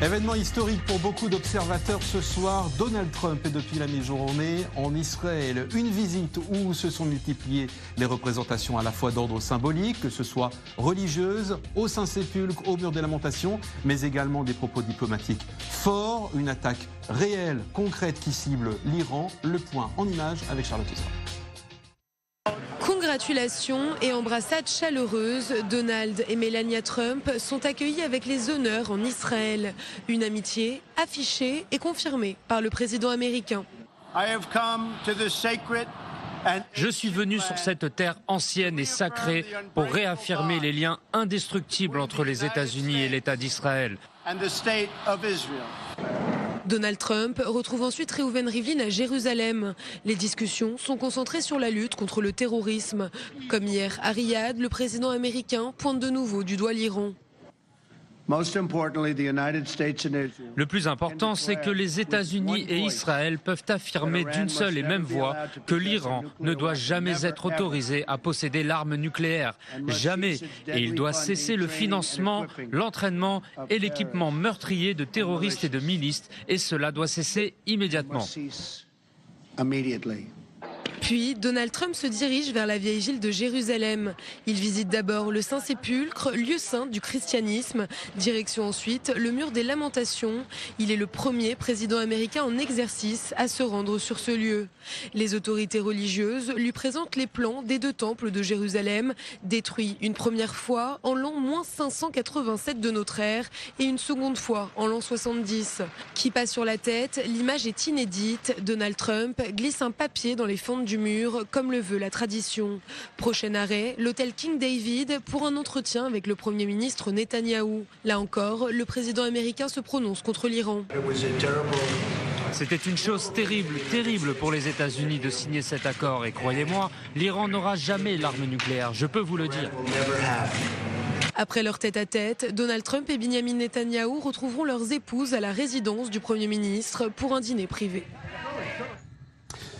Événement historique pour beaucoup d'observateurs ce soir. Donald Trump est depuis la mi-journée en Israël. Une visite où se sont multipliées les représentations à la fois d'ordre symbolique, que ce soit religieuse, au Saint-Sépulcre, au Mur des Lamentations, mais également des propos diplomatiques forts. Une attaque réelle, concrète qui cible l'Iran. Le point en images avec Charlotte Husson. Congratulations et embrassades chaleureuses, Donald et Melania Trump sont accueillis avec les honneurs en Israël. Une amitié affichée et confirmée par le président américain. Je suis venu sur cette terre ancienne et sacrée pour réaffirmer les liens indestructibles entre les États-Unis et l'État d'Israël. Donald Trump retrouve ensuite Reuven Rivlin à Jérusalem. Les discussions sont concentrées sur la lutte contre le terrorisme. Comme hier à Riyad, le président américain pointe de nouveau du doigt l'Iran. Le plus important, c'est que les États-Unis et Israël peuvent affirmer d'une seule et même voix que l'Iran ne doit jamais être autorisé à posséder l'arme nucléaire. Jamais. Et il doit cesser le financement, l'entraînement et l'équipement meurtrier de terroristes et de milices. Et cela doit cesser immédiatement. Puis, Donald Trump se dirige vers la vieille ville de Jérusalem. Il visite d'abord le Saint-Sépulcre, lieu saint du christianisme. Direction ensuite le Mur des Lamentations. Il est le premier président américain en exercice à se rendre sur ce lieu. Les autorités religieuses lui présentent les plans des deux temples de Jérusalem, détruits une première fois en l'an -587 de notre ère et une seconde fois en l'an 70. Qui passe sur la tête, l'image est inédite. Donald Trump glisse un papier dans les fentes du mur, comme le veut la tradition. Prochain arrêt, l'hôtel King David pour un entretien avec le Premier ministre Netanyahou. Là encore, le président américain se prononce contre l'Iran. C'était une chose terrible, terrible pour les États-Unis de signer cet accord. Et croyez-moi, l'Iran n'aura jamais l'arme nucléaire, je peux vous le dire. Après leur tête-à-tête, Donald Trump et Benjamin Netanyahou retrouveront leurs épouses à la résidence du Premier ministre pour un dîner privé.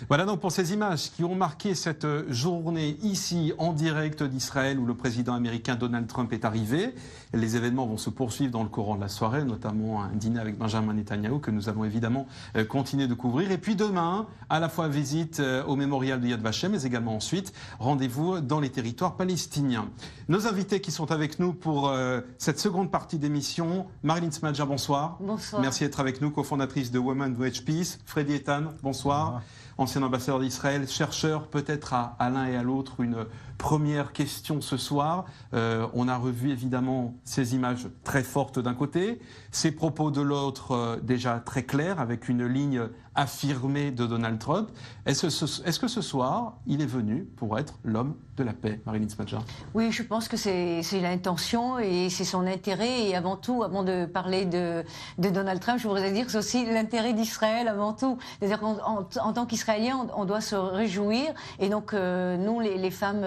Voilà donc pour ces images qui ont marqué cette journée ici en direct d'Israël où le président américain Donald Trump est arrivé. Les événements vont se poursuivre dans le courant de la soirée, notamment un dîner avec Benjamin Netanyahou que nous allons évidemment continuer de couvrir. Et puis demain, à la fois visite au mémorial de Yad Vashem, mais également ensuite rendez-vous dans les territoires palestiniens. Nos invités qui sont avec nous pour cette seconde partie d'émission, Marilyn Smadja, bonsoir. Bonsoir. Merci d'être avec nous, cofondatrice de Women Who Edge Peace. Freddy Eitan, bonsoir. Ancien ambassadeur d'Israël, chercheur, peut-être à l'un et à l'autre une première question ce soir. On a revu évidemment ces images très fortes d'un côté, ces propos de l'autre déjà très clairs avec une ligne affirmée de Donald Trump. Est-ce que ce soir, il est venu pour être l'homme de la paix, Marilyn Smadja? Oui, je pense que c'est l'intention et c'est son intérêt. Et avant tout, avant de parler de Donald Trump, je voudrais dire que c'est aussi l'intérêt d'Israël avant tout. C'est-à-dire qu'en tant qu'Israéliens, on doit se réjouir. Et donc, nous, les femmes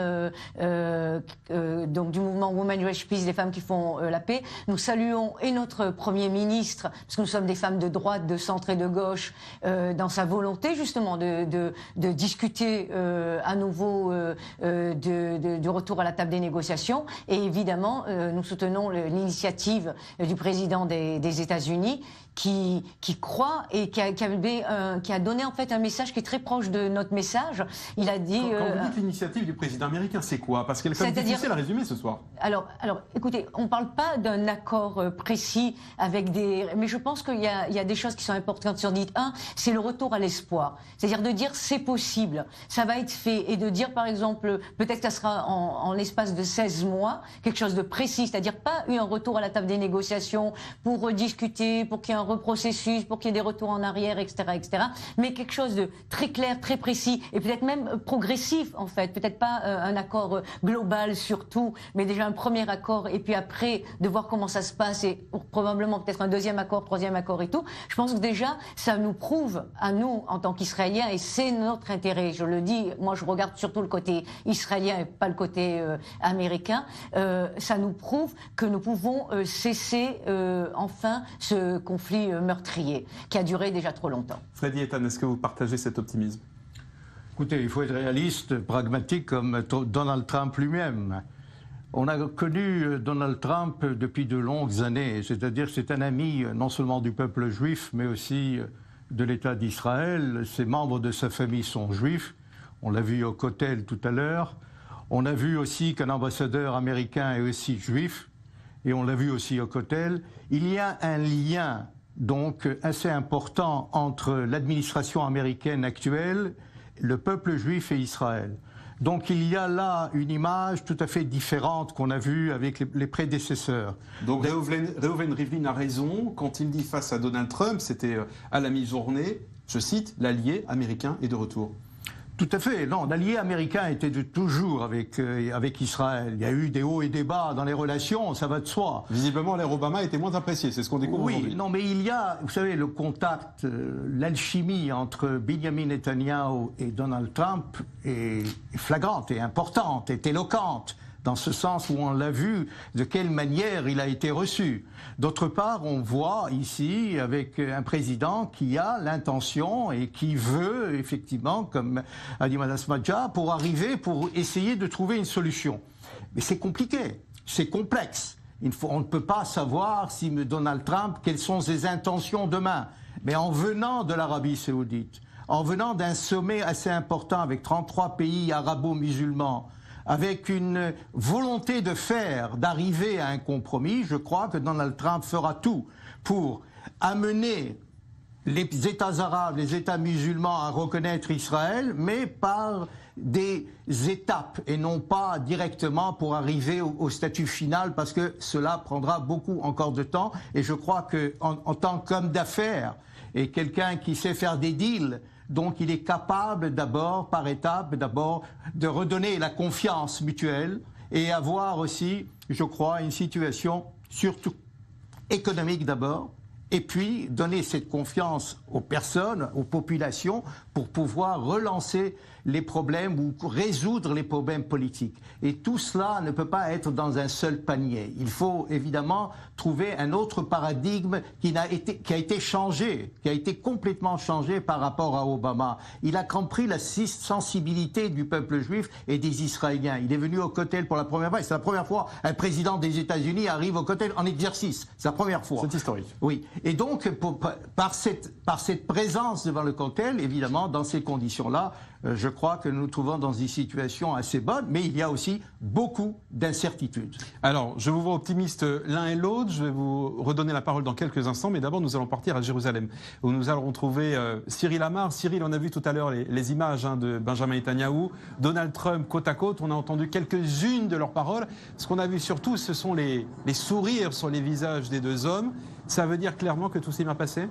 donc du mouvement Women Who Edge Peace, les femmes qui font la paix, nous saluons et notre Premier ministre, parce que nous sommes des femmes de droite, de centre et de gauche, dans sa volonté justement de discuter à nouveau du retour à la table des négociations. Et évidemment, nous soutenons l'initiative du président des États-Unis qui croit et qui a donné en fait un message qui est très proche de notre message. Il a dit... Quand vous dites l'initiative du président américain, c'est quoi? Parce qu'elle est quand même difficile à résumer ce soir. Alors, écoutez, on ne parle pas d'un accord précis avec des... Mais je pense qu'il y a des choses qui sont importantes sur dit. Un, c'est le retour à l'espoir. C'est-à-dire de dire c'est possible, ça va être fait. Et de dire par exemple, peut-être que ça sera en l'espace de 16 mois, quelque chose de précis. C'est-à-dire pas un retour à la table des négociations pour rediscuter, pour qu'il y ait un reprocessus, pour qu'il y ait des retours en arrière, etc., mais quelque chose de très clair, très précis, et peut-être même progressif, en fait. Peut-être pas un accord global sur tout, mais déjà un premier accord, et puis après, de voir comment ça se passe, et probablement peut-être un deuxième accord, troisième accord et tout. Je pense que déjà, ça nous prouve, à nous, en tant qu'Israéliens, et c'est notre intérêt, je le dis, moi je regarde surtout le côté israélien et pas le côté américain, ça nous prouve que nous pouvons cesser enfin ce conflit meurtrier qui a duré déjà trop longtemps. Freddy Eitan, est-ce que vous partagez cet optimisme? Écoutez, il faut être réaliste, pragmatique comme Donald Trump lui-même. On a connu Donald Trump depuis de longues années, c'est-à-dire c'est un ami non seulement du peuple juif, mais aussi de l'État d'Israël. Ses membres de sa famille sont juifs. On l'a vu au Kotel tout à l'heure. On a vu aussi qu'un ambassadeur américain est aussi juif. Et on l'a vu aussi au Kotel. Il y a un lien donc assez important entre l'administration américaine actuelle, le peuple juif et Israël. Donc il y a là une image tout à fait différente qu'on a vue avec les prédécesseurs. Donc Reuven Rivlin a raison quand il dit face à Donald Trump, c'était à la mi-journée, je cite, l'allié américain est de retour. Tout à fait. Non, l'allié américain était de toujours avec Israël. Il y a eu des hauts et des bas dans les relations, ça va de soi. Visiblement, l'ère Obama était moins appréciée, c'est ce qu'on découvre aujourd'hui. Oui, non, mais il y a, vous savez, le contact, l'alchimie entre Benjamin Netanyahu et Donald Trump est flagrante, est importante, est éloquente, dans ce sens où on l'a vu de quelle manière il a été reçu. D'autre part, on voit ici avec un président qui a l'intention et qui veut, effectivement, comme a dit Mme Smadja, pour essayer de trouver une solution. Mais c'est compliqué, c'est complexe. On ne peut pas savoir si Donald Trump, quelles sont ses intentions demain. Mais en venant de l'Arabie Saoudite, en venant d'un sommet assez important avec 33 pays arabo-musulmans, avec une volonté d'arriver à un compromis, je crois que Donald Trump fera tout pour amener les États arabes, les États musulmans à reconnaître Israël, mais par des étapes et non pas directement pour arriver au statut final, parce que cela prendra beaucoup encore de temps. Et je crois qu'en tant qu'homme d'affaires et quelqu'un qui sait faire des deals, donc il est capable d'abord, par étapes, de redonner la confiance mutuelle et avoir aussi, je crois, une situation surtout économique d'abord, et puis donner cette confiance aux personnes, aux populations, pour pouvoir relancer les problèmes ou résoudre les problèmes politiques. Et tout cela ne peut pas être dans un seul panier. Il faut évidemment trouver un autre paradigme qui a été changé, qui a été complètement changé par rapport à Obama. Il a compris la sensibilité du peuple juif et des Israéliens. Il est venu au Kotel pour la première fois. C'est la première fois qu'un président des États-Unis arrive au Kotel en exercice. C'est la première fois. C'est historique. Oui. Et donc, par cette présence devant le Kotel, évidemment, dans ces conditions-là, je crois que nous nous trouvons dans une situation assez bonne, mais il y a aussi beaucoup d'incertitudes. Alors, je vous vois optimistes l'un et l'autre. Je vais vous redonner la parole dans quelques instants, mais d'abord, nous allons partir à Jérusalem, où nous allons retrouver Cyril Amar. Cyril, on a vu tout à l'heure les images de Benjamin Netanyahou, Donald Trump côte à côte. On a entendu quelques-unes de leurs paroles. Ce qu'on a vu surtout, ce sont les sourires sur les visages des deux hommes. Ça veut dire clairement que tout s'est bien passé ?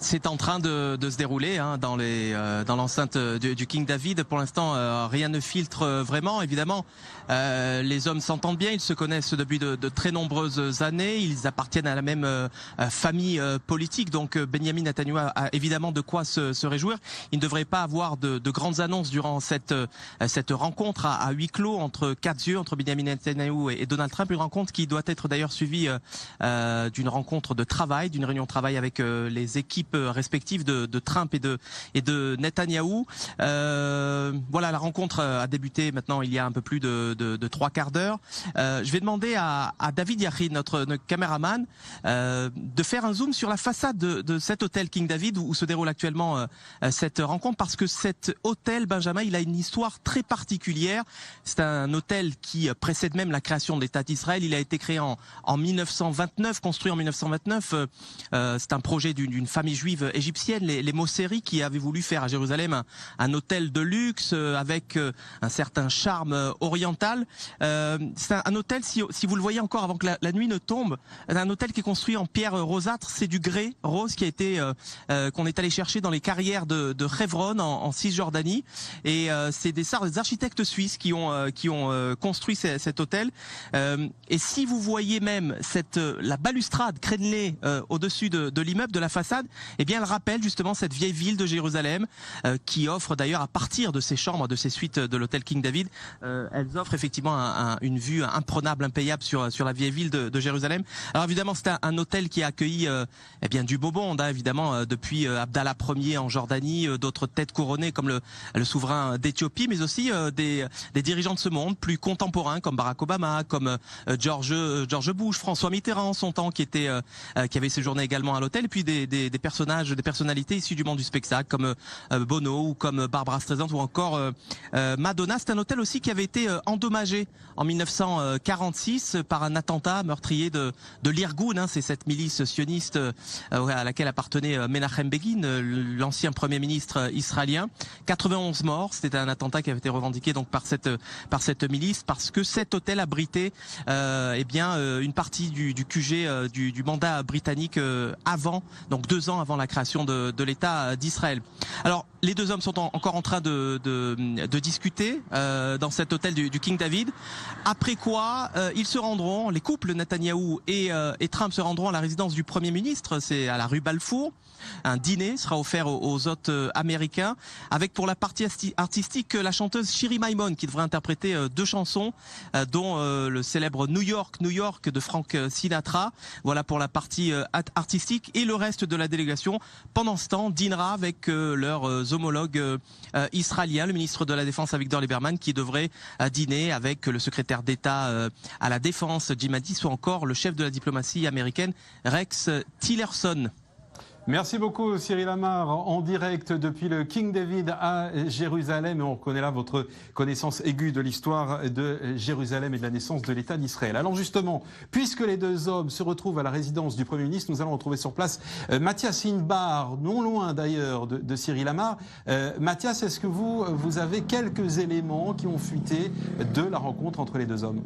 C'est en train de se dérouler dans l'enceinte du King David. Pour l'instant, rien ne filtre vraiment. Évidemment, les hommes s'entendent bien. Ils se connaissent depuis de très nombreuses années. Ils appartiennent à la même famille politique. Donc, Benjamin Netanyahou a évidemment de quoi se réjouir. Il ne devrait pas avoir de grandes annonces durant cette rencontre à huis clos entre quatre yeux, entre Benjamin Netanyahou et Donald Trump. Une rencontre qui doit être d'ailleurs suivie d'une rencontre de travail, d'une réunion de travail avec les équipes respectives de Trump et de Netanyahou. Voilà, la rencontre a débuté maintenant il y a un peu plus de 3 quarts d'heure. Je vais demander à David Yachid, notre caméraman, de faire un zoom sur la façade de cet hôtel King David où se déroule actuellement cette rencontre, parce que cet hôtel, Benjamin, il a une histoire très particulière. C'est un hôtel qui précède même la création de l'État d'Israël. Il a été créé en 1929, construit en 1929. C'est un projet d'une famille juive égyptienne, les Mosseri, qui avaient voulu faire à Jérusalem un hôtel de luxe avec un certain charme oriental. C'est un hôtel, si vous le voyez encore avant que la nuit ne tombe, un hôtel qui est construit en pierre rosâtre. C'est du grès rose qui a été qu'on est allé chercher dans les carrières de Hebron en Cisjordanie, et c'est des architectes suisses qui ont construit cet hôtel. Et si vous voyez même la balustrade crénelée au-dessus de l'immeuble, de la façade, eh bien, elles rappellent justement cette vieille ville de Jérusalem qui offre d'ailleurs à partir de ses chambres, de ses suites de l'hôtel King David, elles offrent effectivement une vue imprenable, impayable sur la vieille ville de Jérusalem. Alors évidemment, c'est un hôtel qui a accueilli eh bien du beau monde, hein, évidemment, depuis Abdallah Ier en Jordanie, d'autres têtes couronnées comme le souverain d'Éthiopie, mais aussi des dirigeants de ce monde plus contemporains comme Barack Obama, comme George Bush, François Mitterrand en son temps qui avait séjourné également à l'hôtel, et puis des personnages, des personnalités issues du monde du spectacle comme Bono ou comme Barbara Streisand ou encore Madonna. C'est un hôtel aussi qui avait été endommagé en 1946 par un attentat meurtrier de l'Irgun, hein, c'est cette milice sioniste à laquelle appartenait Menachem Begin, l'ancien premier ministre israélien. 91 morts, c'était un attentat qui avait été revendiqué donc par cette milice parce que cet hôtel abritait eh bien une partie du QG du mandat britannique donc 2 ans avant la création de l'État d'Israël. Alors les deux hommes sont encore en train de discuter dans cet hôtel du King David. Après quoi, ils se rendront, les couples Netanyahou et Trump se rendront à la résidence du Premier ministre, c'est à la rue Balfour. Un dîner sera offert aux hôtes américains, avec pour la partie artistique la chanteuse Shiri Maimon qui devrait interpréter 2 chansons, dont le célèbre New York de Frank Sinatra. Voilà pour la partie artistique, et le reste de la délégation, pendant ce temps, dînera avec leurs homologues israéliens, le ministre de la Défense Avigdor Lieberman qui devrait dîner avec le secrétaire d'État à la Défense Jim Mattis ou encore le chef de la diplomatie américaine Rex Tillerson. Merci beaucoup Cyril Amar, en direct depuis le King David à Jérusalem. Et on reconnaît là votre connaissance aiguë de l'histoire de Jérusalem et de la naissance de l'État d'Israël. Alors justement, puisque les deux hommes se retrouvent à la résidence du Premier ministre, nous allons retrouver sur place Mathias Inbar, non loin d'ailleurs de Cyril Amar. Mathias, est-ce que vous avez quelques éléments qui ont fuité de la rencontre entre les deux hommes ?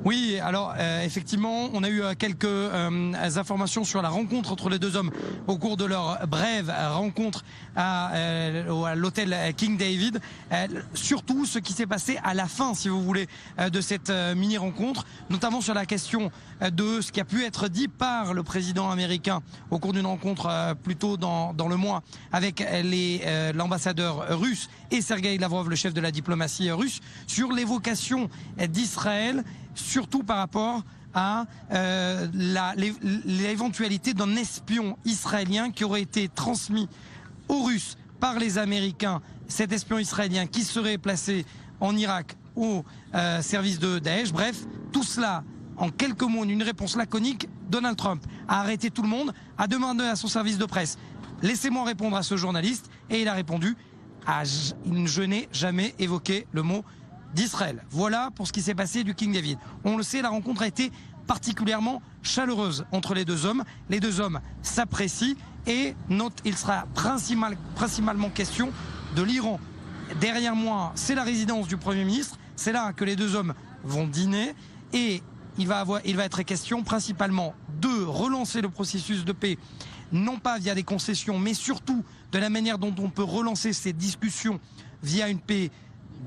Oui, alors effectivement, on a eu quelques informations sur la rencontre entre les deux hommes au cours de leur brève rencontre à l'hôtel King David. Surtout ce qui s'est passé à la fin, si vous voulez, de cette mini-rencontre, notamment sur la question de ce qui a pu être dit par le président américain au cours d'une rencontre plus tôt dans le mois avec l'ambassadeur russe et Sergueï Lavrov, le chef de la diplomatie russe, sur l'évocation d'Israël, surtout par rapport à l'éventualité d'un espion israélien qui aurait été transmis aux Russes par les Américains, cet espion israélien qui serait placé en Irak au service de Daesh. Bref, tout cela en quelques mots, une réponse laconique. Donald Trump a arrêté tout le monde, a demandé à son service de presse « Laissez-moi répondre à ce journaliste » et il a répondu « Je n'ai jamais évoqué le mot d'Israël ». Voilà pour ce qui s'est passé du King David. On le sait, la rencontre a été particulièrement chaleureuse entre les deux hommes. Les deux hommes s'apprécient et il sera principalement question de l'Iran. Derrière moi, c'est la résidence du Premier ministre. C'est là que les deux hommes vont dîner et il va être question principalement de relancer le processus de paix, non pas via des concessions, mais surtout de la manière dont on peut relancer ces discussions via une paix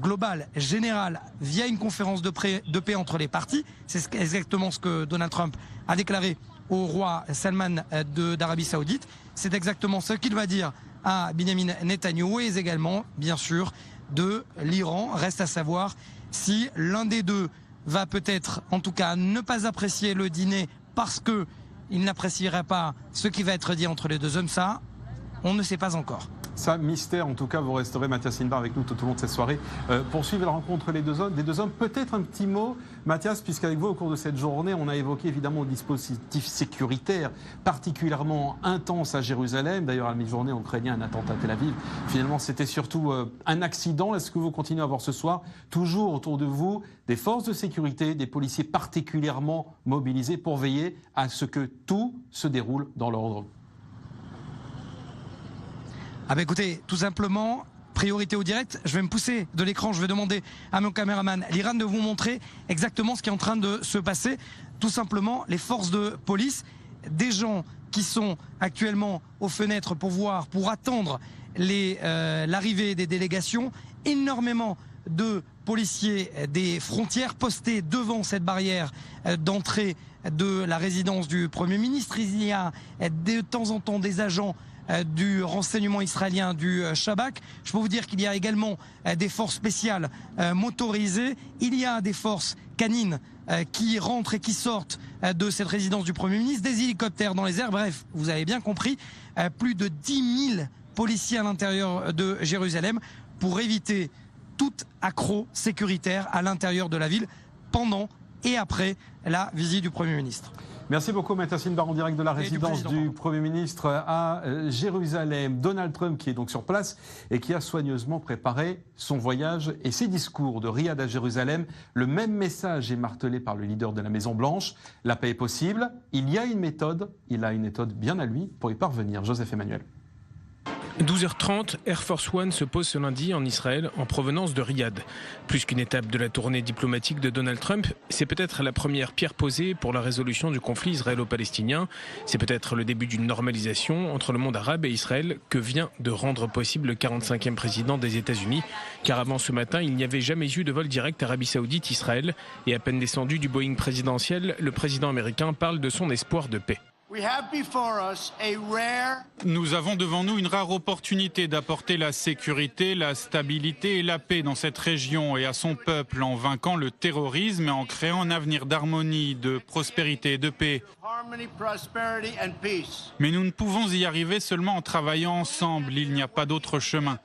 globale, générale, via une conférence de paix entre les parties. C'est exactement ce que Donald Trump a déclaré au roi Salman d'Arabie Saoudite. C'est exactement ce qu'il va dire à Benjamin Netanyahou et également, bien sûr, de l'Iran. Reste à savoir si l'un des deux va peut-être, en tout cas, ne pas apprécier le dîner parce qu'il n'apprécierait pas ce qui va être dit entre les deux hommes. Ça, on ne sait pas encore. Ça, mystère, en tout cas, vous resterez, Mathias Inbar, avec nous tout au long de cette soirée pour suivre la rencontre des deux hommes. Peut-être un petit mot, Mathias, puisqu'avec vous, au cours de cette journée, on a évoqué évidemment le dispositif sécuritaire particulièrement intense à Jérusalem. D'ailleurs, à la mi-journée, on craignait un attentat à Tel Aviv. Finalement, c'était surtout un accident. Est-ce que vous continuez à voir ce soir, toujours autour de vous, des forces de sécurité, des policiers particulièrement mobilisés pour veiller à ce que tout se déroule dans l'ordre ? Ah bah écoutez, tout simplement, priorité au direct, je vais me pousser de l'écran, je vais demander à mon caméraman Liran de vous montrer exactement ce qui est en train de se passer. Tout simplement, les forces de police, des gens qui sont actuellement aux fenêtres pour attendre l'arrivée des délégations, énormément de policiers des frontières postés devant cette barrière d'entrée de la résidence du Premier ministre. Il y a de temps en temps des agents du renseignement israélien, du Shabak. Je peux vous dire qu'il y a également des forces spéciales motorisées. Il y a des forces canines qui rentrent et qui sortent de cette résidence du Premier ministre, des hélicoptères dans les airs. Bref, vous avez bien compris, plus de 10 000 policiers à l'intérieur de Jérusalem pour éviter tout accroc sécuritaire à l'intérieur de la ville pendant et après la visite du Premier ministre. Merci beaucoup, Matassin Bar, en direct de la résidence du Premier ministre à Jérusalem. Donald Trump, qui est donc sur place et qui a soigneusement préparé son voyage et ses discours de Riyad à Jérusalem. Le même message est martelé par le leader de la Maison-Blanche. La paix est possible. Il y a une méthode. Il a une méthode bien à lui pour y parvenir. Joseph Emmanuel. 12h30, Air Force One se pose ce lundi en Israël en provenance de Riyad. Plus qu'une étape de la tournée diplomatique de Donald Trump, c'est peut-être la première pierre posée pour la résolution du conflit israélo-palestinien. C'est peut-être le début d'une normalisation entre le monde arabe et Israël que vient de rendre possible le 45e président des États-Unis. Car avant ce matin, il n'y avait jamais eu de vol direct Arabie Saoudite-Israël. Et à peine descendu du Boeing présidentiel, le président américain parle de son espoir de paix. Nous avons devant nous une rare opportunité d'apporter la sécurité, la stabilité et la paix dans cette région et à son peuple en vainquant le terrorisme et en créant un avenir d'harmonie, de prospérité et de paix. Mais nous ne pouvons y arriver seulement en travaillant ensemble. Il n'y a pas d'autre chemin.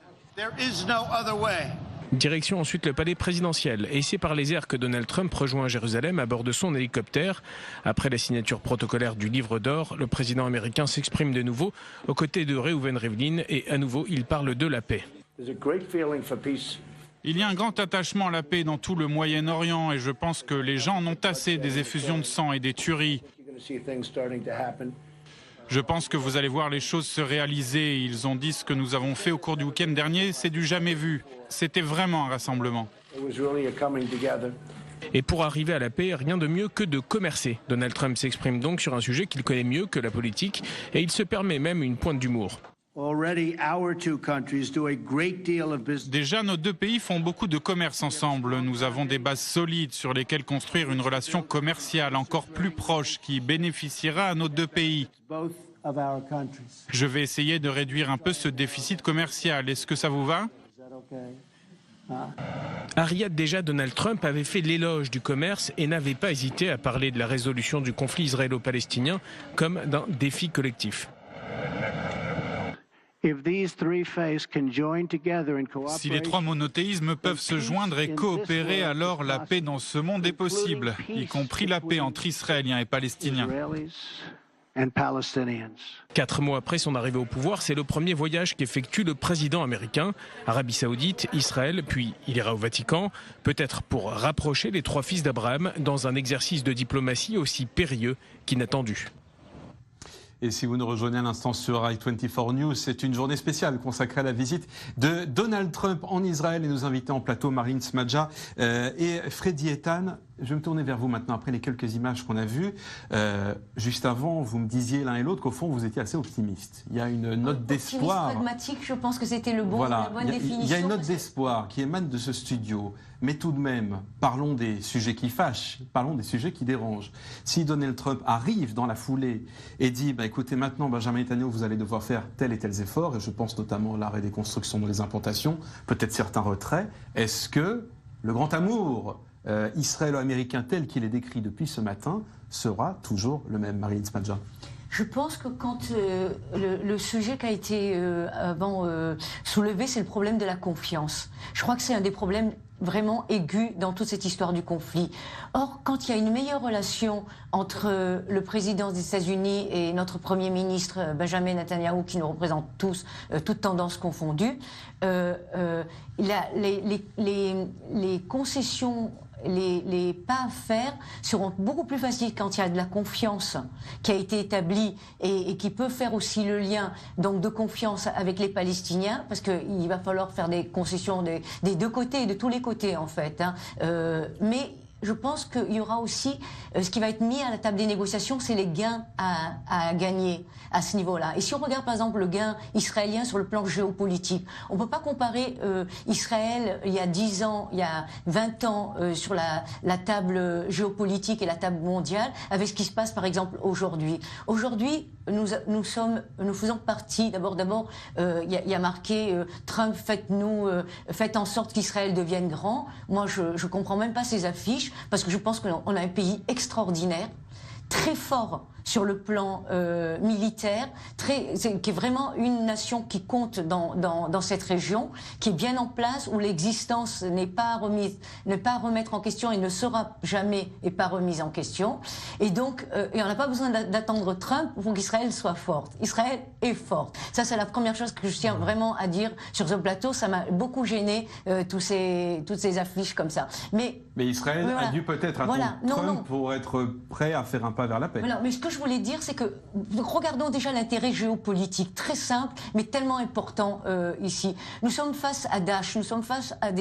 Direction ensuite le palais présidentiel. Et c'est par les airs que Donald Trump rejoint Jérusalem à bord de son hélicoptère. Après la signature protocolaire du livre d'or, le président américain s'exprime de nouveau aux côtés de Reuven Rivlin et à nouveau il parle de la paix. Il y a un grand attachement à la paix dans tout le Moyen-Orient et je pense que les gens en ont assez des effusions de sang et des tueries. Je pense que vous allez voir les choses se réaliser. Ils ont dit ce que nous avons fait au cours du week-end dernier, c'est du jamais vu. C'était vraiment un rassemblement. Et pour arriver à la paix, rien de mieux que de commercer. Donald Trump s'exprime donc sur un sujet qu'il connaît mieux que la politique et il se permet même une pointe d'humour. Déjà, nos deux pays font beaucoup de commerce ensemble. Nous avons des bases solides sur lesquelles construire une relation commerciale encore plus proche qui bénéficiera à nos deux pays. Je vais essayer de réduire un peu ce déficit commercial. Est-ce que ça vous va ? À Riyad, déjà, Donald Trump avait fait l'éloge du commerce et n'avait pas hésité à parler de la résolution du conflit israélo-palestinien comme d'un défi collectif. Si les trois monothéismes peuvent se joindre et coopérer, alors la paix dans ce monde est possible, y compris la paix entre Israéliens et Palestiniens. 4 mois après son arrivée au pouvoir, c'est le premier voyage qu'effectue le président américain. Arabie Saoudite, Israël, puis il ira au Vatican, peut-être pour rapprocher les trois fils d'Abraham dans un exercice de diplomatie aussi périlleux qu'inattendu. Et si vous nous rejoignez à l'instant sur i24 News, c'est une journée spéciale consacrée à la visite de Donald Trump en Israël et nos invités en plateau, Marine Smadja et Freddy Ethan. Je vais me tourner vers vous maintenant après les quelques images qu'on a vues. Juste avant, vous me disiez l'un et l'autre qu'au fond, vous étiez assez optimiste. Il y a une note d'espoir. Pragmatique, je pense que c'était la bonne définition. Il y a une note d'espoir qui émane de ce studio. Mais tout de même, parlons des sujets qui fâchent, parlons des sujets qui dérangent. Si Donald Trump arrive dans la foulée et dit écoutez, maintenant, Benjamin Netanyahu, vous allez devoir faire tel et tels efforts, et je pense notamment à l'arrêt des constructions dans les implantations, peut-être certains retraits, est-ce que le grand amour israélo-américain tel qu'il est décrit depuis ce matin sera toujours le même, Marine Smadja? Je pense que quand le sujet qui a été soulevé, c'est le problème de la confiance. Je crois que c'est un des problèmes vraiment aigus dans toute cette histoire du conflit. Or, quand il y a une meilleure relation entre le président des États-Unis et notre Premier ministre Benjamin Netanyahu, qui nous représente tous, toutes tendances confondues, les concessions, les pas à faire seront beaucoup plus faciles quand il y a de la confiance qui a été établie et qui peut faire aussi le lien donc de confiance avec les Palestiniens, parce qu'il va falloir faire des concessions des deux côtés, de tous les côtés en fait. Mais je pense qu'il y aura aussi, ce qui va être mis à la table des négociations, c'est les gains à gagner à ce niveau-là. Et si on regarde par exemple le gain israélien sur le plan géopolitique, on ne peut pas comparer Israël il y a 10 ans, il y a 20 ans sur la table géopolitique et la table mondiale avec ce qui se passe par exemple aujourd'hui. Aujourd'hui, nous faisons partie, d'abord, il y a marqué Trump, faites en sorte qu'Israël devienne grand. Moi, je comprends même pas ces affiches, parce que je pense qu'on a un pays extraordinaire, très fort sur le plan militaire, qui est vraiment une nation qui compte dans cette région, qui est bien en place, où l'existence n'est pas à remettre en question et ne sera jamais et pas remise en question. Et donc, et on n'a pas besoin d'attendre Trump pour qu'Israël soit forte. Israël est forte. Ça, c'est la première chose que je tiens vraiment à dire sur ce plateau. Ça m'a beaucoup gêné, toutes ces affiches comme ça. Mais Israël a dû peut-être attendre Trump pour être prêt à faire un pas vers la paix. Voilà, mais ce que je voulais dire, c'est que regardons déjà l'intérêt géopolitique, très simple, mais tellement important ici. Nous sommes face à Daesh, nous sommes face à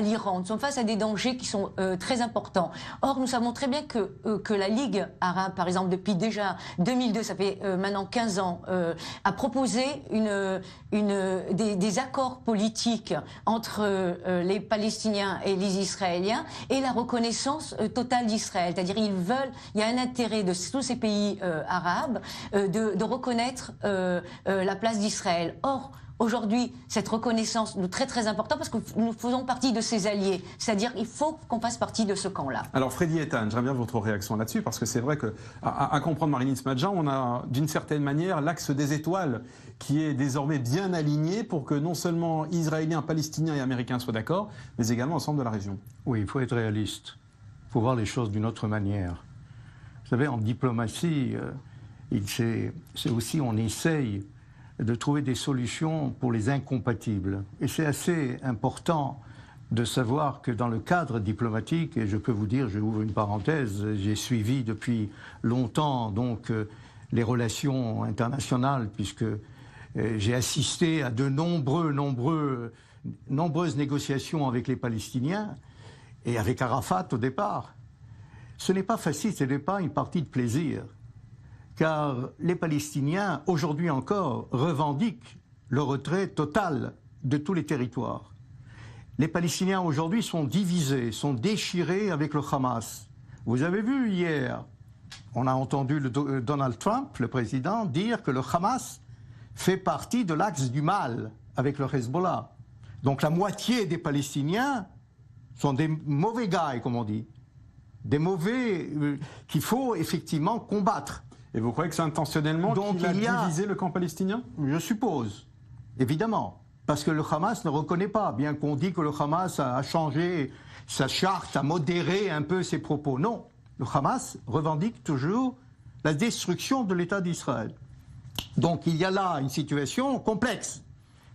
l'Iran, nous sommes face à des dangers qui sont très importants. Or, nous savons très bien que la Ligue arabe, par exemple, depuis déjà 2002, ça fait maintenant 15 ans, a proposé des accords politiques entre les Palestiniens et les Israéliens et la reconnaissance totale d'Israël. C'est-à-dire, il y a un intérêt de tous ces pays arabes de reconnaître la place d'Israël. Or, aujourd'hui, cette reconnaissance nous très très importante parce que nous faisons partie de ses alliés. C'est-à-dire qu'il faut qu'on fasse partie de ce camp-là. Alors Freddy Ethan, j'aimerais bien votre réaction là-dessus parce que c'est vrai qu'à comprendre Marilyn Smadjan, on a d'une certaine manière l'axe des étoiles qui est désormais bien aligné pour que non seulement Israéliens, Palestiniens et Américains soient d'accord, mais également l'ensemble de la région. Oui, il faut être réaliste. Il faut voir les choses d'une autre manière. Vous savez, en diplomatie, c'est aussi, on essaye de trouver des solutions pour les incompatibles. Et c'est assez important de savoir que dans le cadre diplomatique, et je peux vous dire, je ouvre une parenthèse, j'ai suivi depuis longtemps donc les relations internationales, puisque j'ai assisté à de nombreuses négociations avec les Palestiniens et avec Arafat au départ. Ce n'est pas facile, ce n'est pas une partie de plaisir, car les Palestiniens, aujourd'hui encore, revendiquent le retrait total de tous les territoires. Les Palestiniens aujourd'hui sont divisés, sont déchirés avec le Hamas. Vous avez vu hier, on a entendu Donald Trump, le président, dire que le Hamas fait partie de l'axe du mal avec le Hezbollah. Donc la moitié des Palestiniens sont des mauvais gars, comme on dit. Des mauvais qu'il faut effectivement combattre. Et vous croyez que c'est intentionnellement qu'il a divisé le camp palestinien? Je suppose, évidemment. Parce que le Hamas ne reconnaît pas, bien qu'on dit que le Hamas a changé sa charte, a modéré un peu ses propos. Non, le Hamas revendique toujours la destruction de l'État d'Israël. Donc il y a là une situation complexe.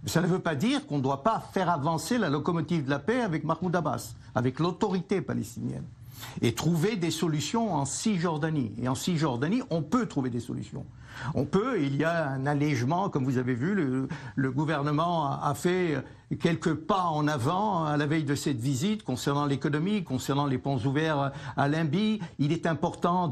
Mais ça ne veut pas dire qu'on ne doit pas faire avancer la locomotive de la paix avec Mahmoud Abbas, avec l'autorité palestinienne. Et trouver des solutions en Cisjordanie. Et en Cisjordanie, on peut trouver des solutions. On peut, il y a un allègement, comme vous avez vu, le gouvernement a fait quelques pas en avant à la veille de cette visite concernant l'économie, concernant les ponts ouverts à Limby. Il est important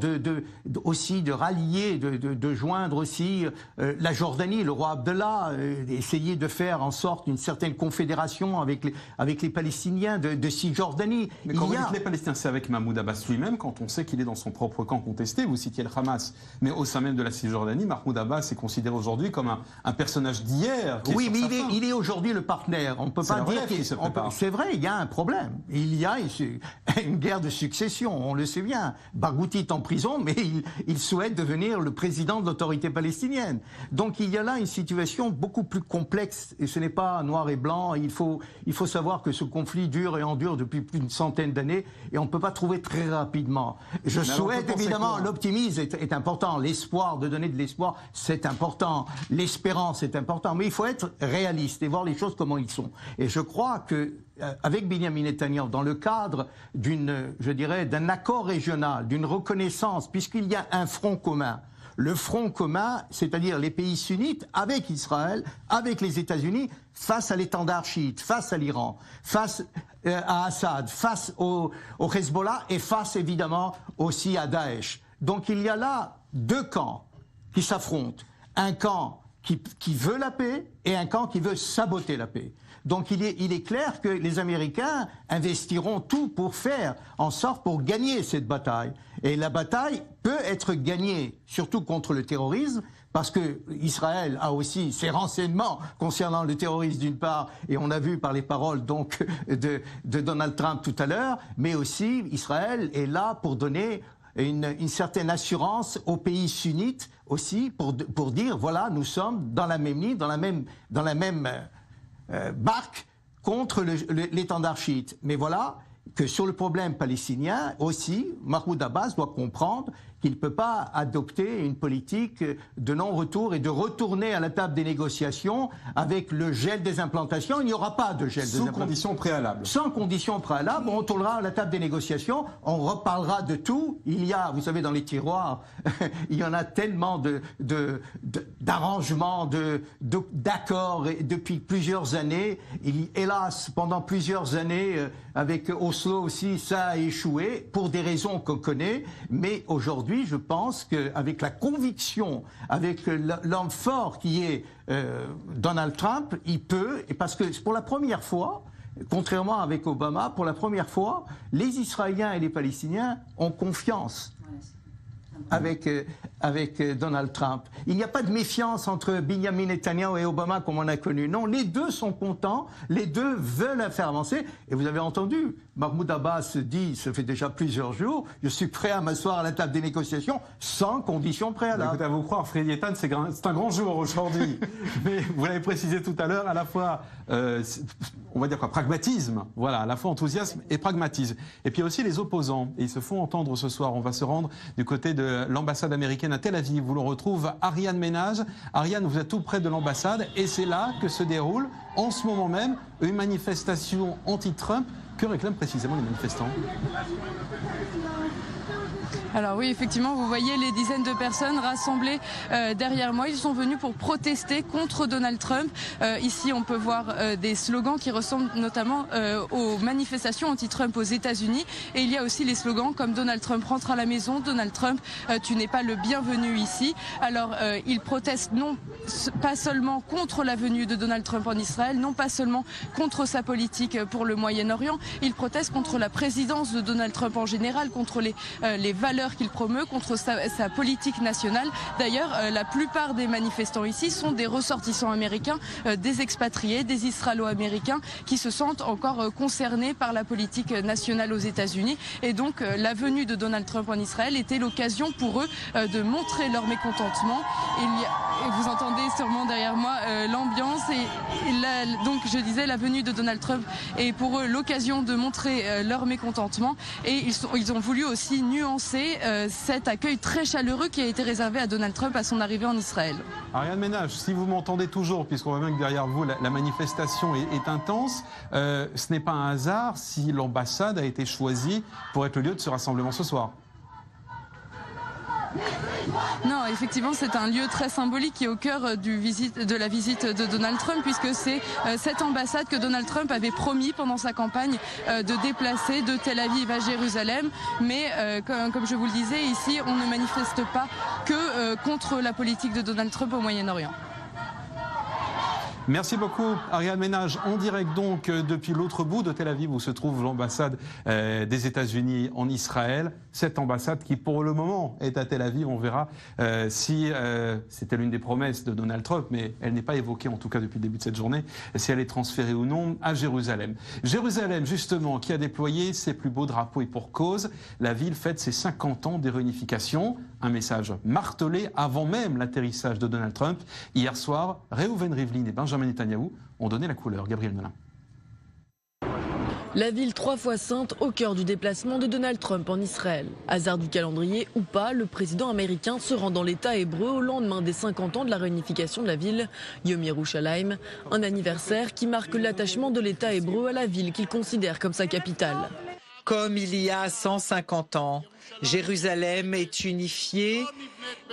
aussi de rallier, de joindre aussi la Jordanie, le roi Abdallah, essayer de faire en sorte une certaine confédération avec les Palestiniens de Cisjordanie. Mais quand vous dites les Palestiniens, c'est avec Mahmoud Abbas lui-même, quand on sait qu'il est dans son propre camp contesté, vous citiez le Hamas, mais au sein même de la Cisjordanie, Mahmoud Abbas est considéré aujourd'hui comme un personnage d'hier. Oui, mais il est aujourd'hui le partenaire. On ne peut pas dire qu'il c'est vrai, il y a un problème. Il y a une guerre de succession, on le sait bien. Barghouti est en prison, mais il souhaite devenir le président de l'autorité palestinienne. Donc il y a là une situation beaucoup plus complexe, et ce n'est pas noir et blanc. Il faut savoir que ce conflit dure et endure depuis plus d'une centaine d'années, et on ne peut pas trouver très rapidement. Je souhaite évidemment, l'optimisme est important, l'espoir, de donner de l'espoir, c'est important, l'espérance est important, mais il faut être réaliste et voir les choses comme ils sont. Et je crois que avec Benjamin Netanyahu dans le cadre d'un accord régional, d'une reconnaissance, puisqu'il y a un front commun. Le front commun, c'est-à-dire les pays sunnites avec Israël, avec les États-Unis, face à l'étendard chiite, face à l'Iran, face à Assad, face au Hezbollah et face évidemment aussi à Daesh. Donc il y a là deux camps qui s'affrontent. Un camp qui veut la paix et un camp qui veut saboter la paix. Donc il est clair que les Américains investiront tout pour faire en sorte pour gagner cette bataille. Et la bataille peut être gagnée, surtout contre le terrorisme, parce que Israël a aussi ses renseignements concernant le terrorisme d'une part, et on a vu par les paroles donc de Donald Trump tout à l'heure, mais aussi Israël est là pour donner une certaine assurance aux pays sunnites aussi, pour dire voilà, nous sommes dans la même ligne, dans la même barque contre l'étendard chiite. Mais voilà que sur le problème palestinien aussi, Mahmoud Abbas doit comprendre qu'il ne peut pas adopter une politique de non-retour et de retourner à la table des négociations avec le gel des implantations. Il n'y aura pas de gel des implantations. Sans condition préalable. Sans condition préalable, on retournera à la table des négociations, on reparlera de tout. Il y a, vous savez, dans les tiroirs, il y en a tellement d'arrangements, d'accords depuis plusieurs années. Hélas, pendant plusieurs années, avec Oslo aussi, ça a échoué pour des raisons qu'on connaît, mais aujourd'hui, je pense qu'avec la conviction, avec l'homme fort qui est Donald Trump, il peut, et parce que pour la première fois, contrairement avec Obama, pour la première fois, les Israéliens et les Palestiniens ont confiance avec Donald Trump. Il n'y a pas de méfiance entre Benjamin Netanyahu et Obama comme on a connu. Non, les deux sont contents, les deux veulent la faire avancer. Et vous avez entendu, Mahmoud Abbas dit, ça fait déjà plusieurs jours, je suis prêt à m'asseoir à la table des négociations sans condition préalable. Écoutez, à vous croire, Freddy Etan, c'est un grand jour aujourd'hui. Mais vous l'avez précisé tout à l'heure, à la fois, on va dire quoi, pragmatisme, voilà, à la fois enthousiasme et pragmatisme. Et puis aussi les opposants, et ils se font entendre ce soir. On va se rendre du côté de l'ambassade américaine à Tel Aviv, où l'on retrouve Ariane Ménage. Ariane, vous êtes tout près de l'ambassade, et c'est là que se déroule, en ce moment même, une manifestation anti-Trump. Que réclament précisément les manifestants ? Alors oui, effectivement, vous voyez les dizaines de personnes rassemblées derrière moi. Ils sont venus pour protester contre Donald Trump. Ici, on peut voir des slogans qui ressemblent notamment aux manifestations anti-Trump aux États-Unis. Et il y a aussi les slogans comme Donald Trump rentre à la maison, Donald Trump, tu n'es pas le bienvenu ici. Alors, ils protestent non pas seulement contre la venue de Donald Trump en Israël, non pas seulement contre sa politique pour le Moyen-Orient. Ils protestent contre la présidence de Donald Trump en général, contre les valeurs qu'il promeut, contre sa politique nationale. D'ailleurs, la plupart des manifestants ici sont des ressortissants américains, des expatriés, des Israélo-américains qui se sentent encore concernés par la politique nationale aux États-Unis. Et donc, la venue de Donald Trump en Israël était l'occasion pour eux de montrer leur mécontentement. Vous entendez sûrement derrière moi l'ambiance donc je disais, la venue de Donald Trump est pour eux l'occasion de montrer leur mécontentement, et ils ont voulu aussi nuancer cet accueil très chaleureux qui a été réservé à Donald Trump à son arrivée en Israël. Ariane Ménage, si vous m'entendez toujours, puisqu'on voit bien que derrière vous la manifestation est intense, ce n'est pas un hasard si l'ambassade a été choisie pour être le lieu de ce rassemblement ce soir. Non, effectivement, c'est un lieu très symbolique qui est au cœur de la visite de Donald Trump, puisque c'est cette ambassade que Donald Trump avait promis pendant sa campagne de déplacer de Tel Aviv à Jérusalem. Mais comme je vous le disais, ici, on ne manifeste pas que contre la politique de Donald Trump au Moyen-Orient. Merci beaucoup, Ariane Ménage. En direct donc depuis l'autre bout de Tel Aviv où se trouve l'ambassade des États-Unis en Israël. Cette ambassade qui pour le moment est à Tel Aviv. On verra si c'était l'une des promesses de Donald Trump, mais elle n'est pas évoquée en tout cas depuis le début de cette journée, si elle est transférée ou non à Jérusalem. Jérusalem justement qui a déployé ses plus beaux drapeaux et pour cause. La ville fête ses 50 ans des réunifications. Un message martelé avant même l'atterrissage de Donald Trump. Hier soir, Reuven Rivlin et Benjamin Netanyahu ont donné la couleur. Gabriel Melin. La ville 3 fois sainte au cœur du déplacement de Donald Trump en Israël. Hasard du calendrier ou pas, le président américain se rend dans l'État hébreu au lendemain des 50 ans de la réunification de la ville, Yom Yerushalayim, un anniversaire qui marque l'attachement de l'État hébreu à la ville qu'il considère comme sa capitale. Comme il y a 150 ans, Jérusalem est unifiée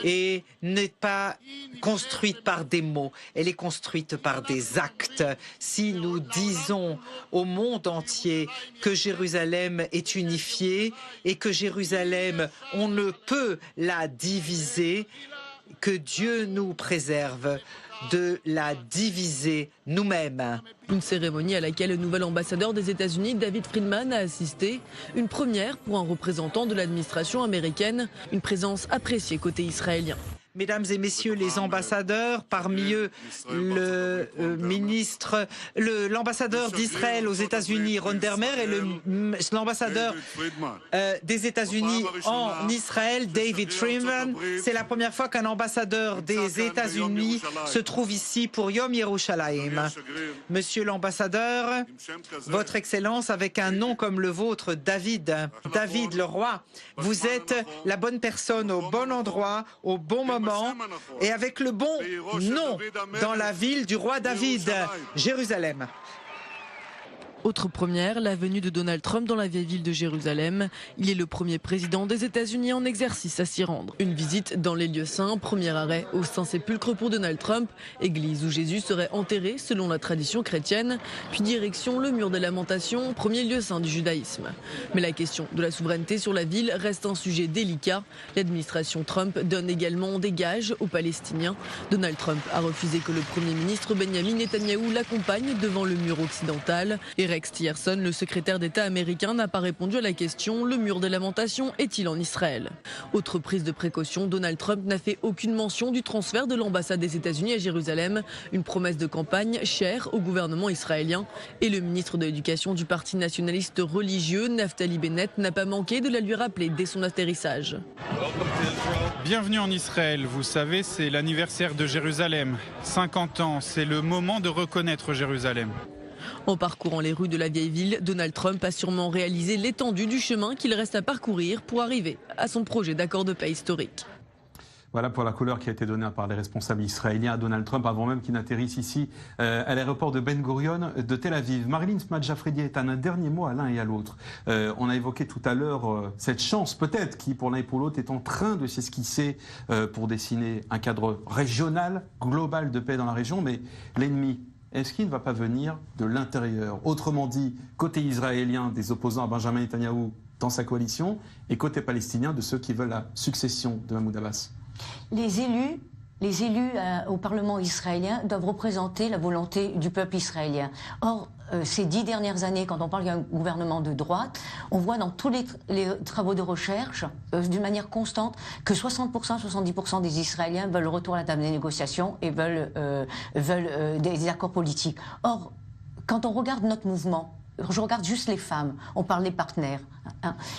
et n'est pas construite par des mots, elle est construite par des actes. Si nous disons au monde entier que Jérusalem est unifiée et que Jérusalem, on ne peut la diviser, que Dieu nous préserve de la diviser nous-mêmes. Une cérémonie à laquelle le nouvel ambassadeur des États-Unis, David Friedman, a assisté. Une première pour un représentant de l'administration américaine, une présence appréciée côté israélien. Mesdames et messieurs les ambassadeurs, parmi eux l'ambassadeur d'Israël aux États-Unis, Ron Dermer, et l'ambassadeur des États-Unis en Israël, David Friedman. C'est la première fois qu'un ambassadeur des États-Unis se trouve ici pour Yom Yerushalayim. Monsieur l'ambassadeur, Votre Excellence, avec un nom comme le vôtre, David le roi, vous êtes la bonne personne au bon endroit, au bon moment, et avec le bon nom dans la ville du roi David, Jérusalem. Autre première, la venue de Donald Trump dans la vieille ville de Jérusalem. Il est le premier président des États-Unis en exercice à s'y rendre. Une visite dans les lieux saints, premier arrêt au Saint-Sépulcre pour Donald Trump, église où Jésus serait enterré selon la tradition chrétienne, puis direction le mur des Lamentations, premier lieu saint du judaïsme. Mais la question de la souveraineté sur la ville reste un sujet délicat. L'administration Trump donne également des gages aux Palestiniens. Donald Trump a refusé que le Premier ministre Benjamin Netanyahou l'accompagne devant le mur occidental. Et Rex Tillerson, le secrétaire d'État américain, n'a pas répondu à la question « Le mur des Lamentations est-il en Israël ?» Autre prise de précaution, Donald Trump n'a fait aucune mention du transfert de l'ambassade des États-Unis à Jérusalem, une promesse de campagne chère au gouvernement israélien. Et le ministre de l'Éducation du Parti nationaliste religieux, Naftali Bennett, n'a pas manqué de la lui rappeler dès son atterrissage. Bienvenue en Israël, vous savez, c'est l'anniversaire de Jérusalem. 50 ans, c'est le moment de reconnaître Jérusalem. En parcourant les rues de la vieille ville, Donald Trump a sûrement réalisé l'étendue du chemin qu'il reste à parcourir pour arriver à son projet d'accord de paix historique. Voilà pour la couleur qui a été donnée par les responsables israéliens à Donald Trump avant même qu'il n'atterrisse ici à l'aéroport de Ben Gurion de Tel Aviv. Marilyn Smadjafredi est un dernier mot à l'un et à l'autre. On a évoqué tout à l'heure cette chance peut-être qui pour l'un et pour l'autre est en train de s'esquisser pour dessiner un cadre régional, global de paix dans la région, mais l'ennemi, est-ce qu'il ne va pas venir de l'intérieur? Autrement dit, côté israélien des opposants à Benjamin Netanyahou dans sa coalition et côté palestinien de ceux qui veulent la succession de Mahmoud Abbas. Les élus au Parlement israélien doivent représenter la volonté du peuple israélien. Or, ces 10 dernières années, quand on parle d'un gouvernement de droite, on voit dans tous les travaux de recherche, d'une manière constante, que 60%, 70% des Israéliens veulent le retour à la table des négociations et veulent des accords politiques. Or, quand on regarde notre mouvement, je regarde juste les femmes, on parle des partenaires.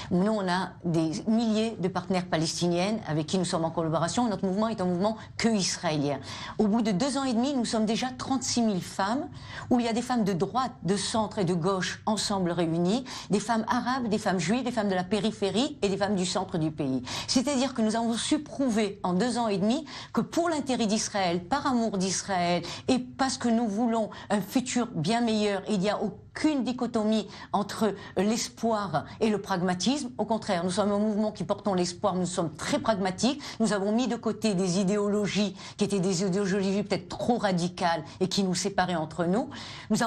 Nous, on a des milliers de partenaires palestiniennes avec qui nous sommes en collaboration. Notre mouvement est un mouvement que israélien. Au bout de 2 ans et demi, nous sommes déjà 36 000 femmes, où il y a des femmes de droite, de centre et de gauche ensemble réunies, des femmes arabes, des femmes juives, des femmes de la périphérie et des femmes du centre du pays. C'est-à-dire que nous avons su prouver en 2 ans et demi que pour l'intérêt d'Israël, par amour d'Israël et parce que nous voulons un futur bien meilleur, il n'y a aucune dichotomie entre l'espoir et le pragmatisme. Au contraire, nous sommes un mouvement qui portons l'espoir, nous sommes très pragmatiques. Nous avons mis de côté des idéologies qui étaient des idéologies peut-être trop radicales et qui nous séparaient entre nous. Nous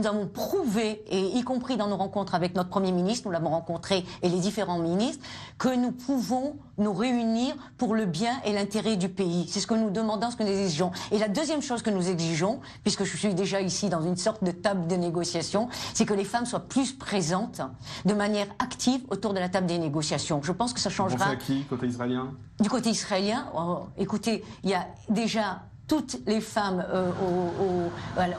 avons prouvé, et y compris dans nos rencontres avec notre Premier ministre, nous l'avons rencontré, et les différents ministres, que nous pouvons nous réunir pour le bien et l'intérêt du pays. C'est ce que nous demandons, ce que nous exigeons. Et la deuxième chose que nous exigeons, puisque je suis déjà ici dans une sorte de table de négociation, c'est que les femmes soient plus présentes, de manière active, autour de la table des négociations. Je pense que ça changera. Vous pensez à qui, côté israélien? Du côté israélien, écoutez, il y a déjà toutes les femmes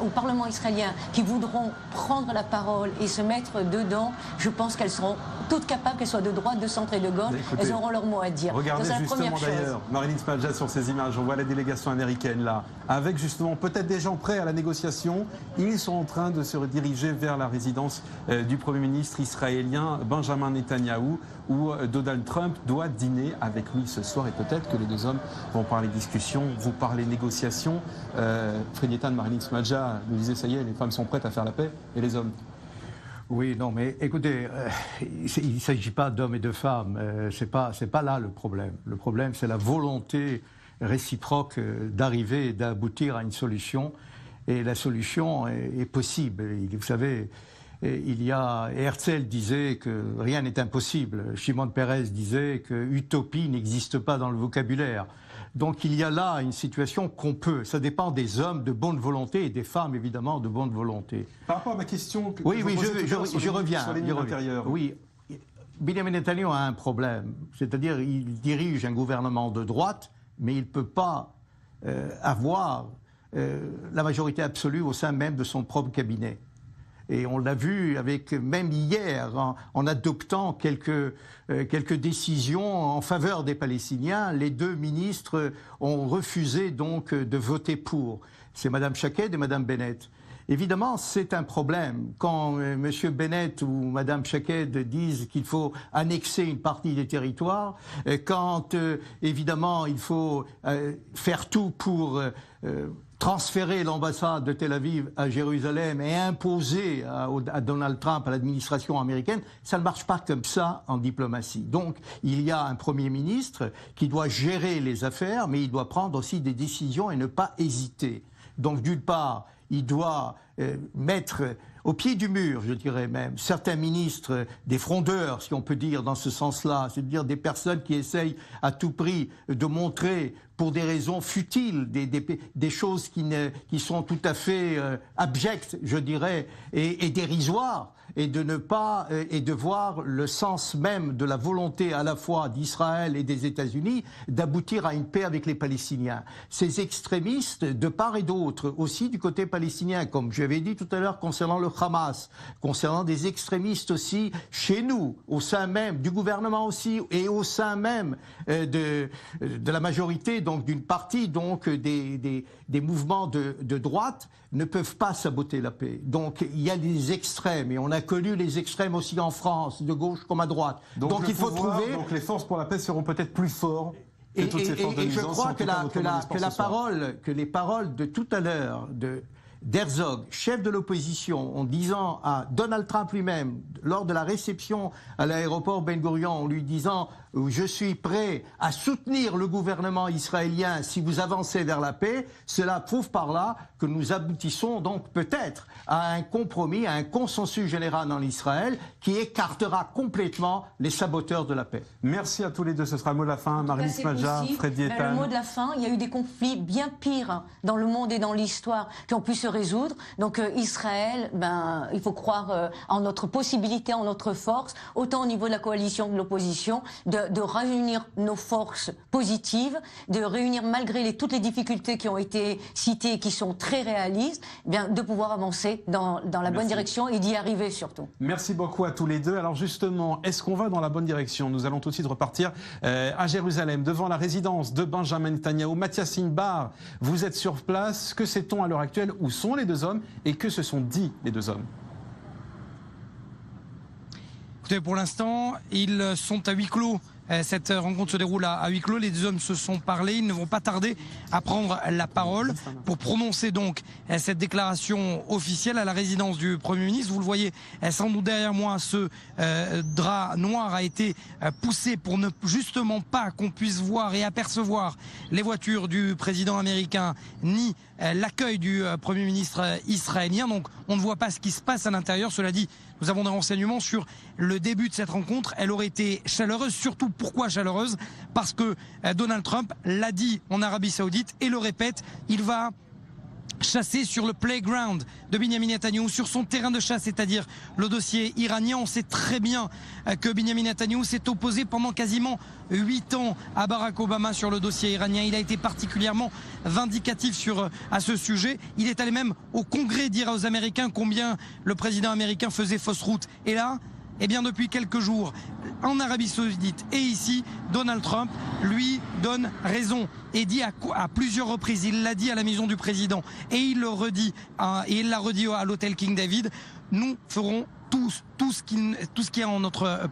au Parlement israélien qui voudront prendre la parole et se mettre dedans, je pense qu'elles seront toutes capables, qu'elles soient de droite, de centre et de gauche, elles auront leur mot à dire. Regardez justement d'ailleurs, Marilyn Smadja, sur ces images, on voit la délégation américaine là, avec justement peut-être des gens prêts à la négociation. Ils sont en train de se rediriger vers la résidence du Premier ministre israélien Benjamin Netanyahou, où Donald Trump doit dîner avec lui ce soir, et peut-être que les deux hommes vont parler discussion, vont parler négociation. Fred Yetan, Marilyn Smadja nous disait, ça y est, les femmes sont prêtes à faire la paix, et les hommes? Oui, non, mais écoutez, il ne s'agit pas d'hommes et de femmes, c'est pas là le problème. Le problème, c'est la volonté réciproque d'arriver et d'aboutir à une solution, et la solution est possible. Vous savez, Herzl disait que rien n'est impossible. Shimon Peres disait que utopie n'existe pas dans le vocabulaire. Donc il y a là une situation qu'on peut. Ça dépend des hommes de bonne volonté et des femmes évidemment de bonne volonté. Par rapport à ma question, je reviens. Sur les lignes intérieures. Oui, Benjamin Netanyahu a un problème, c'est-à-dire il dirige un gouvernement de droite, mais il ne peut pas avoir la majorité absolue au sein même de son propre cabinet. Et on l'a vu avec, même hier, en adoptant quelques décisions en faveur des Palestiniens, les deux ministres ont refusé donc de voter pour. C'est Mme Shaked et Mme Bennett. Évidemment, c'est un problème. Quand M. Bennett ou Mme Shaked disent qu'il faut annexer une partie des territoires, quand évidemment il faut faire tout pour transférer l'ambassade de Tel Aviv à Jérusalem et imposer à Donald Trump, à l'administration américaine, ça ne marche pas comme ça en diplomatie. Donc, il y a un Premier ministre qui doit gérer les affaires, mais il doit prendre aussi des décisions et ne pas hésiter. Donc, d'une part, il doit mettre au pied du mur, je dirais même, certains ministres, des frondeurs, si on peut dire dans ce sens-là, c'est-à-dire des personnes qui essayent à tout prix de montrer, pour des raisons futiles, des choses qui sont tout à fait abjectes, je dirais, et dérisoires, et de ne pas et de voir le sens même de la volonté à la fois d'Israël et des États-Unis d'aboutir à une paix avec les Palestiniens. Ces extrémistes, de part et d'autre, aussi du côté palestinien, comme je l'avais dit tout à l'heure concernant le Hamas, concernant des extrémistes aussi chez nous, au sein même du gouvernement aussi, et au sein même de la majorité, donc d'une partie donc des mouvements de droite, ne peuvent pas saboter la paix. Donc il y a des extrêmes, et on a connu les extrêmes aussi en France, de gauche comme à droite. Donc il faut trouver... Donc les forces pour la paix seront peut-être plus fortes que toutes ces forces de nuisance. Et je crois que les paroles de tout à l'heure d'Herzog, chef de l'opposition, en disant à Donald Trump lui-même, lors de la réception à l'aéroport Ben Gurion, en lui disant « Je suis prêt à soutenir le gouvernement israélien si vous avancez vers la paix », cela prouve par là que nous aboutissons donc peut-être à un compromis, à un consensus général en Israël qui écartera complètement les saboteurs de la paix. Merci à tous les deux. Ce sera le mot de la fin. Marilyn Smadja, Fred Yetan. Le mot de la fin, il y a eu des conflits bien pires dans le monde et dans l'histoire qui ont pu se résoudre. Donc Israël, il faut croire en notre possibilité, en notre force, autant au niveau de la coalition que de l'opposition, de réunir nos forces positives, de réunir malgré toutes les difficultés qui ont été citées et qui sont très réalistes, de pouvoir avancer dans la bonne direction et d'y arriver surtout. Merci beaucoup à tous les deux. Alors justement, est-ce qu'on va dans la bonne direction? Nous allons tout de suite repartir à Jérusalem, devant la résidence de Benjamin Netanyahou. Mathias Inbar, vous êtes sur place. Que sait-on à l'heure actuelle? Où sont les deux hommes et que se sont dit les deux hommes? Écoutez, pour l'instant, ils sont à huis clos. Cette rencontre se déroule à huis clos. Les deux hommes se sont parlé. Ils ne vont pas tarder à prendre la parole pour prononcer donc cette déclaration officielle à la résidence du Premier ministre. Vous le voyez sans doute derrière moi, ce drap noir a été poussé pour ne justement pas qu'on puisse voir et apercevoir les voitures du président américain ni l'accueil du Premier ministre israélien. Donc on ne voit pas ce qui se passe à l'intérieur. Cela dit, nous avons des renseignements sur le début de cette rencontre. Elle aurait été chaleureuse, surtout pourquoi chaleureuse? Parce que Donald Trump l'a dit en Arabie Saoudite et le répète, il va chasser sur le playground de Benjamin Netanyahou, sur son terrain de chasse, c'est-à-dire le dossier iranien. On sait très bien que Benjamin Netanyahou s'est opposé pendant quasiment 8 ans à Barack Obama sur le dossier iranien. Il a été particulièrement vindicatif à ce sujet. Il est allé même au Congrès dire aux Américains combien le président américain faisait fausse route. Et là, Eh bien depuis quelques jours, en Arabie Saoudite et ici, Donald Trump lui donne raison et dit à plusieurs reprises, il l'a dit à la maison du président et il le redit, et il l'a redit à l'hôtel King David, nous ferons tout ce qui est en notre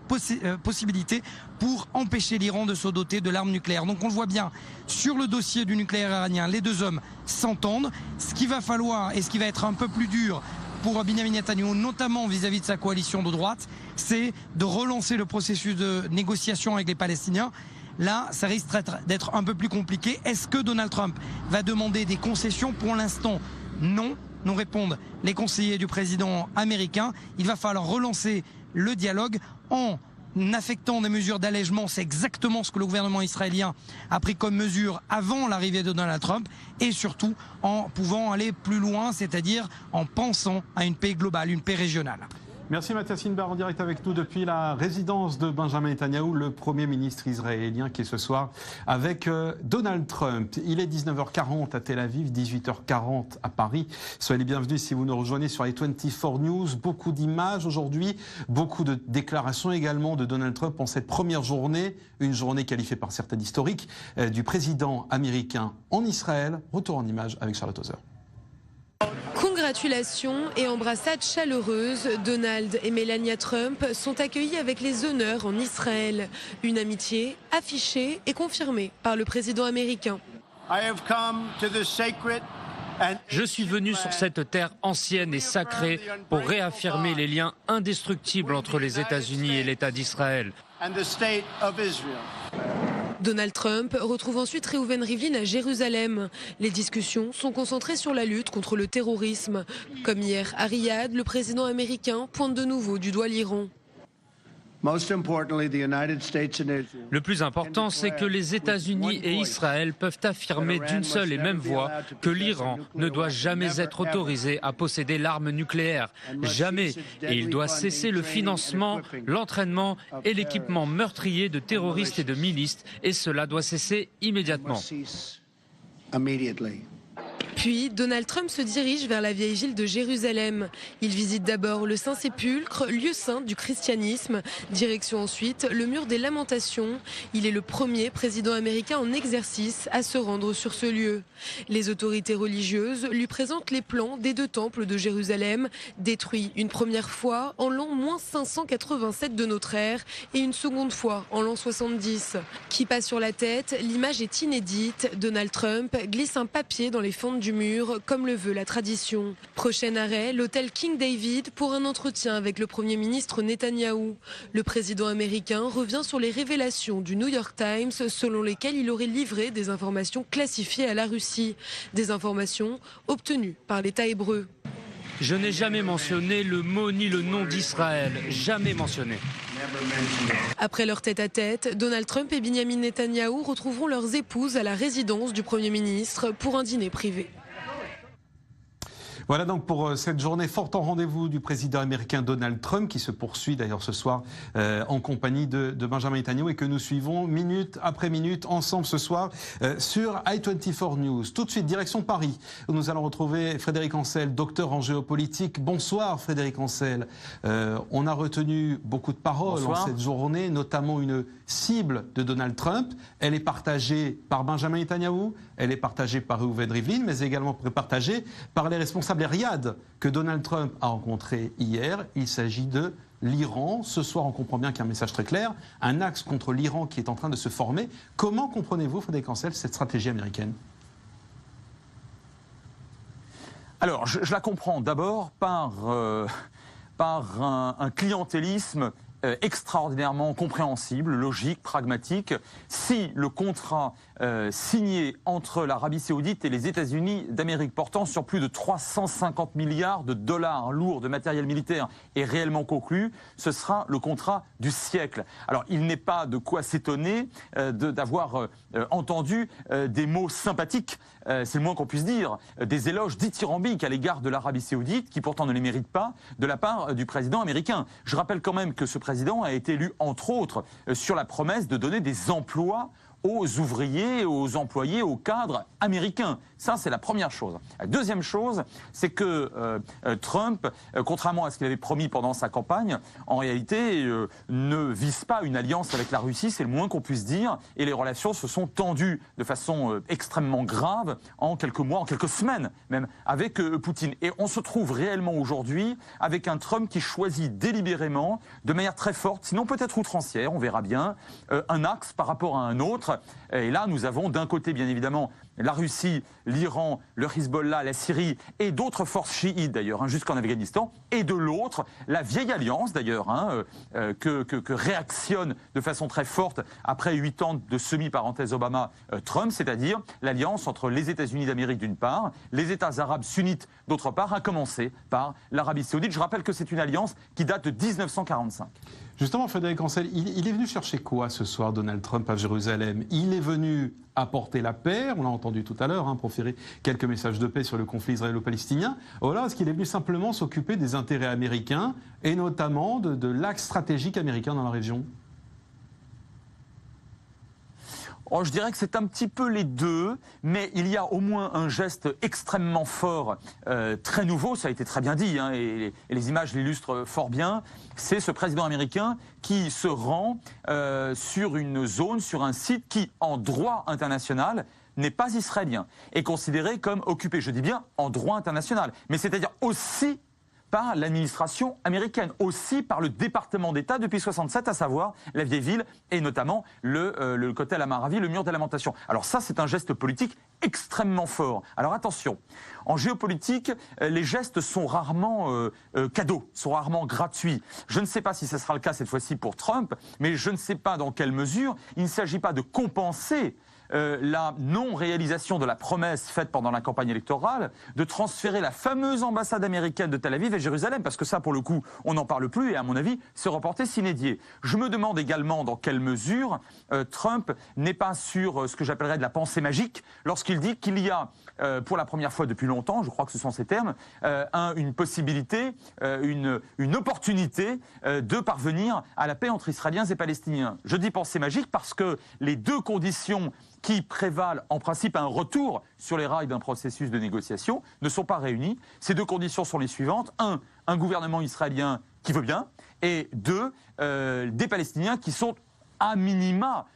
possibilité pour empêcher l'Iran de se doter de l'arme nucléaire. Donc on le voit bien, sur le dossier du nucléaire iranien, les deux hommes s'entendent. Ce qu'il va falloir et ce qui va être un peu plus dur pour Benjamin Netanyahu, notamment vis-à-vis de sa coalition de droite, c'est de relancer le processus de négociation avec les Palestiniens. Là, ça risque d'être un peu plus compliqué. Est-ce que Donald Trump va demander des concessions? Pour l'instant, non, nous répondent les conseillers du président américain. Il va falloir relancer le dialogue en affectant des mesures d'allègement. C'est exactement ce que le gouvernement israélien a pris comme mesure avant l'arrivée de Donald Trump, et surtout en pouvant aller plus loin, c'est-à-dire en pensant à une paix globale, une paix régionale. Merci Mathias Inbar en direct avec nous depuis la résidence de Benjamin Netanyahou, le Premier ministre israélien qui est ce soir avec Donald Trump. Il est 19h40 à Tel Aviv, 18h40 à Paris. Soyez les bienvenus si vous nous rejoignez sur les 24 News. Beaucoup d'images aujourd'hui, beaucoup de déclarations également de Donald Trump en cette première journée, une journée qualifiée par certains historiques, du président américain en Israël. Retour en images avec Charlotte Hauser. Congratulations et embrassades chaleureuses, Donald et Melania Trump sont accueillis avec les honneurs en Israël. Une amitié affichée et confirmée par le président américain. Je suis venu sur cette terre ancienne et sacrée pour réaffirmer les liens indestructibles entre les États-Unis et l'État d'Israël. Donald Trump retrouve ensuite Reuven Rivlin à Jérusalem. Les discussions sont concentrées sur la lutte contre le terrorisme. Comme hier à Riyad, le président américain pointe de nouveau du doigt l'Iran. Le plus important, c'est que les États-Unis et Israël peuvent affirmer d'une seule et même voix que l'Iran ne doit jamais être autorisé à posséder l'arme nucléaire. Jamais. Et il doit cesser le financement, l'entraînement et l'équipement meurtrier de terroristes et de milices. Et cela doit cesser immédiatement. Puis, Donald Trump se dirige vers la vieille ville de Jérusalem. Il visite d'abord le Saint-Sépulcre, lieu saint du christianisme. Direction ensuite le mur des Lamentations. Il est le premier président américain en exercice à se rendre sur ce lieu. Les autorités religieuses lui présentent les plans des deux temples de Jérusalem, détruits une première fois en l'an -587 de notre ère et une seconde fois en l'an 70. Kippa sur la tête, l'image est inédite. Donald Trump glisse un papier dans les fentes du mur, comme le veut la tradition. Prochain arrêt, l'hôtel King David pour un entretien avec le Premier ministre Netanyahou. Le président américain revient sur les révélations du New York Times selon lesquelles il aurait livré des informations classifiées à la Russie. Des informations obtenues par l'État hébreu. Je n'ai jamais mentionné le mot ni le nom d'Israël. Jamais mentionné. Après leur tête-à-tête, Donald Trump et Benjamin Netanyahou retrouveront leurs épouses à la résidence du Premier ministre pour un dîner privé. Voilà donc pour cette journée forte en rendez-vous du président américain Donald Trump, qui se poursuit d'ailleurs ce soir en compagnie de Benjamin Netanyahou et que nous suivons minute après minute ensemble ce soir sur i24 News. Tout de suite, direction Paris, où nous allons retrouver Frédéric Ancel, docteur en géopolitique. Bonsoir Frédéric Ancel. On a retenu beaucoup de paroles en cette journée, notamment une cible de Donald Trump. Elle est partagée par Benjamin Netanyahou, elle est partagée par Reuven Rivlin, mais également partagée par les responsables Riyad que Donald Trump a rencontré hier. Il s'agit de l'Iran. Ce soir, on comprend bien qu'il y a un message très clair, un axe contre l'Iran qui est en train de se former. Comment comprenez-vous, Frédéric Ancel, cette stratégie américaine ? Alors, je la comprends d'abord par un clientélisme extraordinairement compréhensible, logique, pragmatique. Si le contrat signé entre l'Arabie Saoudite et les États-Unis d'Amérique portant sur plus de 350 milliards de dollars lourds de matériel militaire est réellement conclu, ce sera le contrat du siècle. Alors il n'est pas de quoi s'étonner d'avoir entendu des mots sympathiques, c'est le moins qu'on puisse dire, des éloges dithyrambiques à l'égard de l'Arabie Saoudite, qui pourtant ne les mérite pas, de la part du président américain. Je rappelle quand même que ce président a été élu, entre autres, sur la promesse de donner des emplois aux ouvriers, aux employés, aux cadres américains. Ça, c'est la première chose. La deuxième chose, c'est que Trump, contrairement à ce qu'il avait promis pendant sa campagne, en réalité ne vise pas une alliance avec la Russie, c'est le moins qu'on puisse dire, et les relations se sont tendues de façon extrêmement grave en quelques mois, en quelques semaines même, avec Poutine. Et on se trouve réellement aujourd'hui avec un Trump qui choisit délibérément, de manière très forte, sinon peut-être outrancière, on verra bien, un axe par rapport à un autre. Et là, nous avons d'un côté, bien évidemment, la Russie, l'Iran, le Hezbollah, la Syrie et d'autres forces chiites d'ailleurs, jusqu'en Afghanistan, et de l'autre, la vieille alliance d'ailleurs, que réactionne de façon très forte après 8 ans de semi-parenthèse Obama-Trump, c'est-à-dire l'alliance entre les États-Unis d'Amérique d'une part, les États arabes sunnites d'autre part, à commencer par l'Arabie saoudite. Je rappelle que c'est une alliance qui date de 1945. Justement, Frédéric Ancel, il est venu chercher quoi ce soir, Donald Trump, à Jérusalem? Il est venu apporter la paix, on l'a entendu tout à l'heure, proférer quelques messages de paix sur le conflit israélo-palestinien. Voilà, est-ce qu'il est venu simplement s'occuper des intérêts américains, et notamment de l'axe stratégique américain dans la région? Oh, je dirais que c'est un petit peu les deux, mais il y a au moins un geste extrêmement fort, très nouveau, ça a été très bien dit, et les images l'illustrent fort bien. C'est ce président américain qui se rend sur une zone, sur un site qui, en droit international, n'est pas israélien, est considéré comme occupé. Je dis bien en droit international, mais c'est-à-dire aussi par l'administration américaine, aussi par le département d'État depuis 1967, à savoir la vieille ville et notamment le Kotel Amaravi, le mur des lamentations. Alors ça, c'est un geste politique extrêmement fort. Alors attention, en géopolitique, les gestes sont rarement cadeaux, sont rarement gratuits. Je ne sais pas si ce sera le cas cette fois-ci pour Trump, mais je ne sais pas dans quelle mesure. Il ne s'agit pas de compenser la non-réalisation de la promesse faite pendant la campagne électorale de transférer la fameuse ambassade américaine de Tel Aviv à Jérusalem, parce que ça, pour le coup, on n'en parle plus et, à mon avis, c'est reporté sine die. Je me demande également dans quelle mesure Trump n'est pas sur ce que j'appellerais de la pensée magique lorsqu'il dit qu'il y a, pour la première fois depuis longtemps, je crois que ce sont ces termes, une possibilité, une opportunité de parvenir à la paix entre Israéliens et Palestiniens. Je dis pensée magique parce que les deux conditions qui prévalent en principe un retour sur les rails d'un processus de négociation ne sont pas réunies. Ces deux conditions sont les suivantes. Un gouvernement israélien qui veut bien, et deux, des Palestiniens qui sont à minima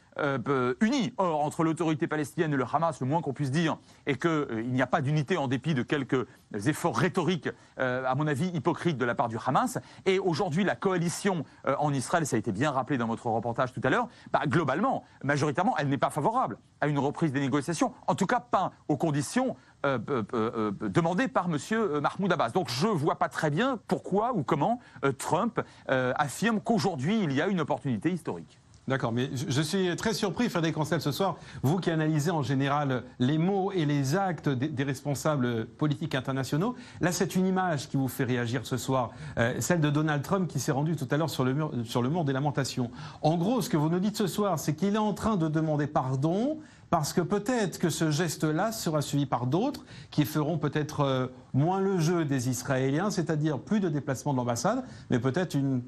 unis. Or, entre l'autorité palestinienne et le Hamas, le moins qu'on puisse dire est qu'il n'y a pas d'unité en dépit de quelques efforts rhétoriques, à mon avis, hypocrites de la part du Hamas. Et aujourd'hui, la coalition en Israël, ça a été bien rappelé dans votre reportage tout à l'heure, globalement, majoritairement, elle n'est pas favorable à une reprise des négociations. En tout cas, pas aux conditions demandées par M. Mahmoud Abbas. Donc je ne vois pas très bien pourquoi ou comment Trump affirme qu'aujourd'hui, il y a une opportunité historique. D'accord, mais je suis très surpris, Frédéric Ancel, ce soir, vous qui analysez en général les mots et les actes des responsables politiques internationaux. Là, c'est une image qui vous fait réagir ce soir, celle de Donald Trump qui s'est rendu tout à l'heure sur le mur des lamentations. En gros, ce que vous nous dites ce soir, c'est qu'il est en train de demander pardon parce que peut-être que ce geste-là sera suivi par d'autres qui feront peut-être moins le jeu des Israéliens, c'est-à-dire plus de déplacement de l'ambassade, mais peut-être une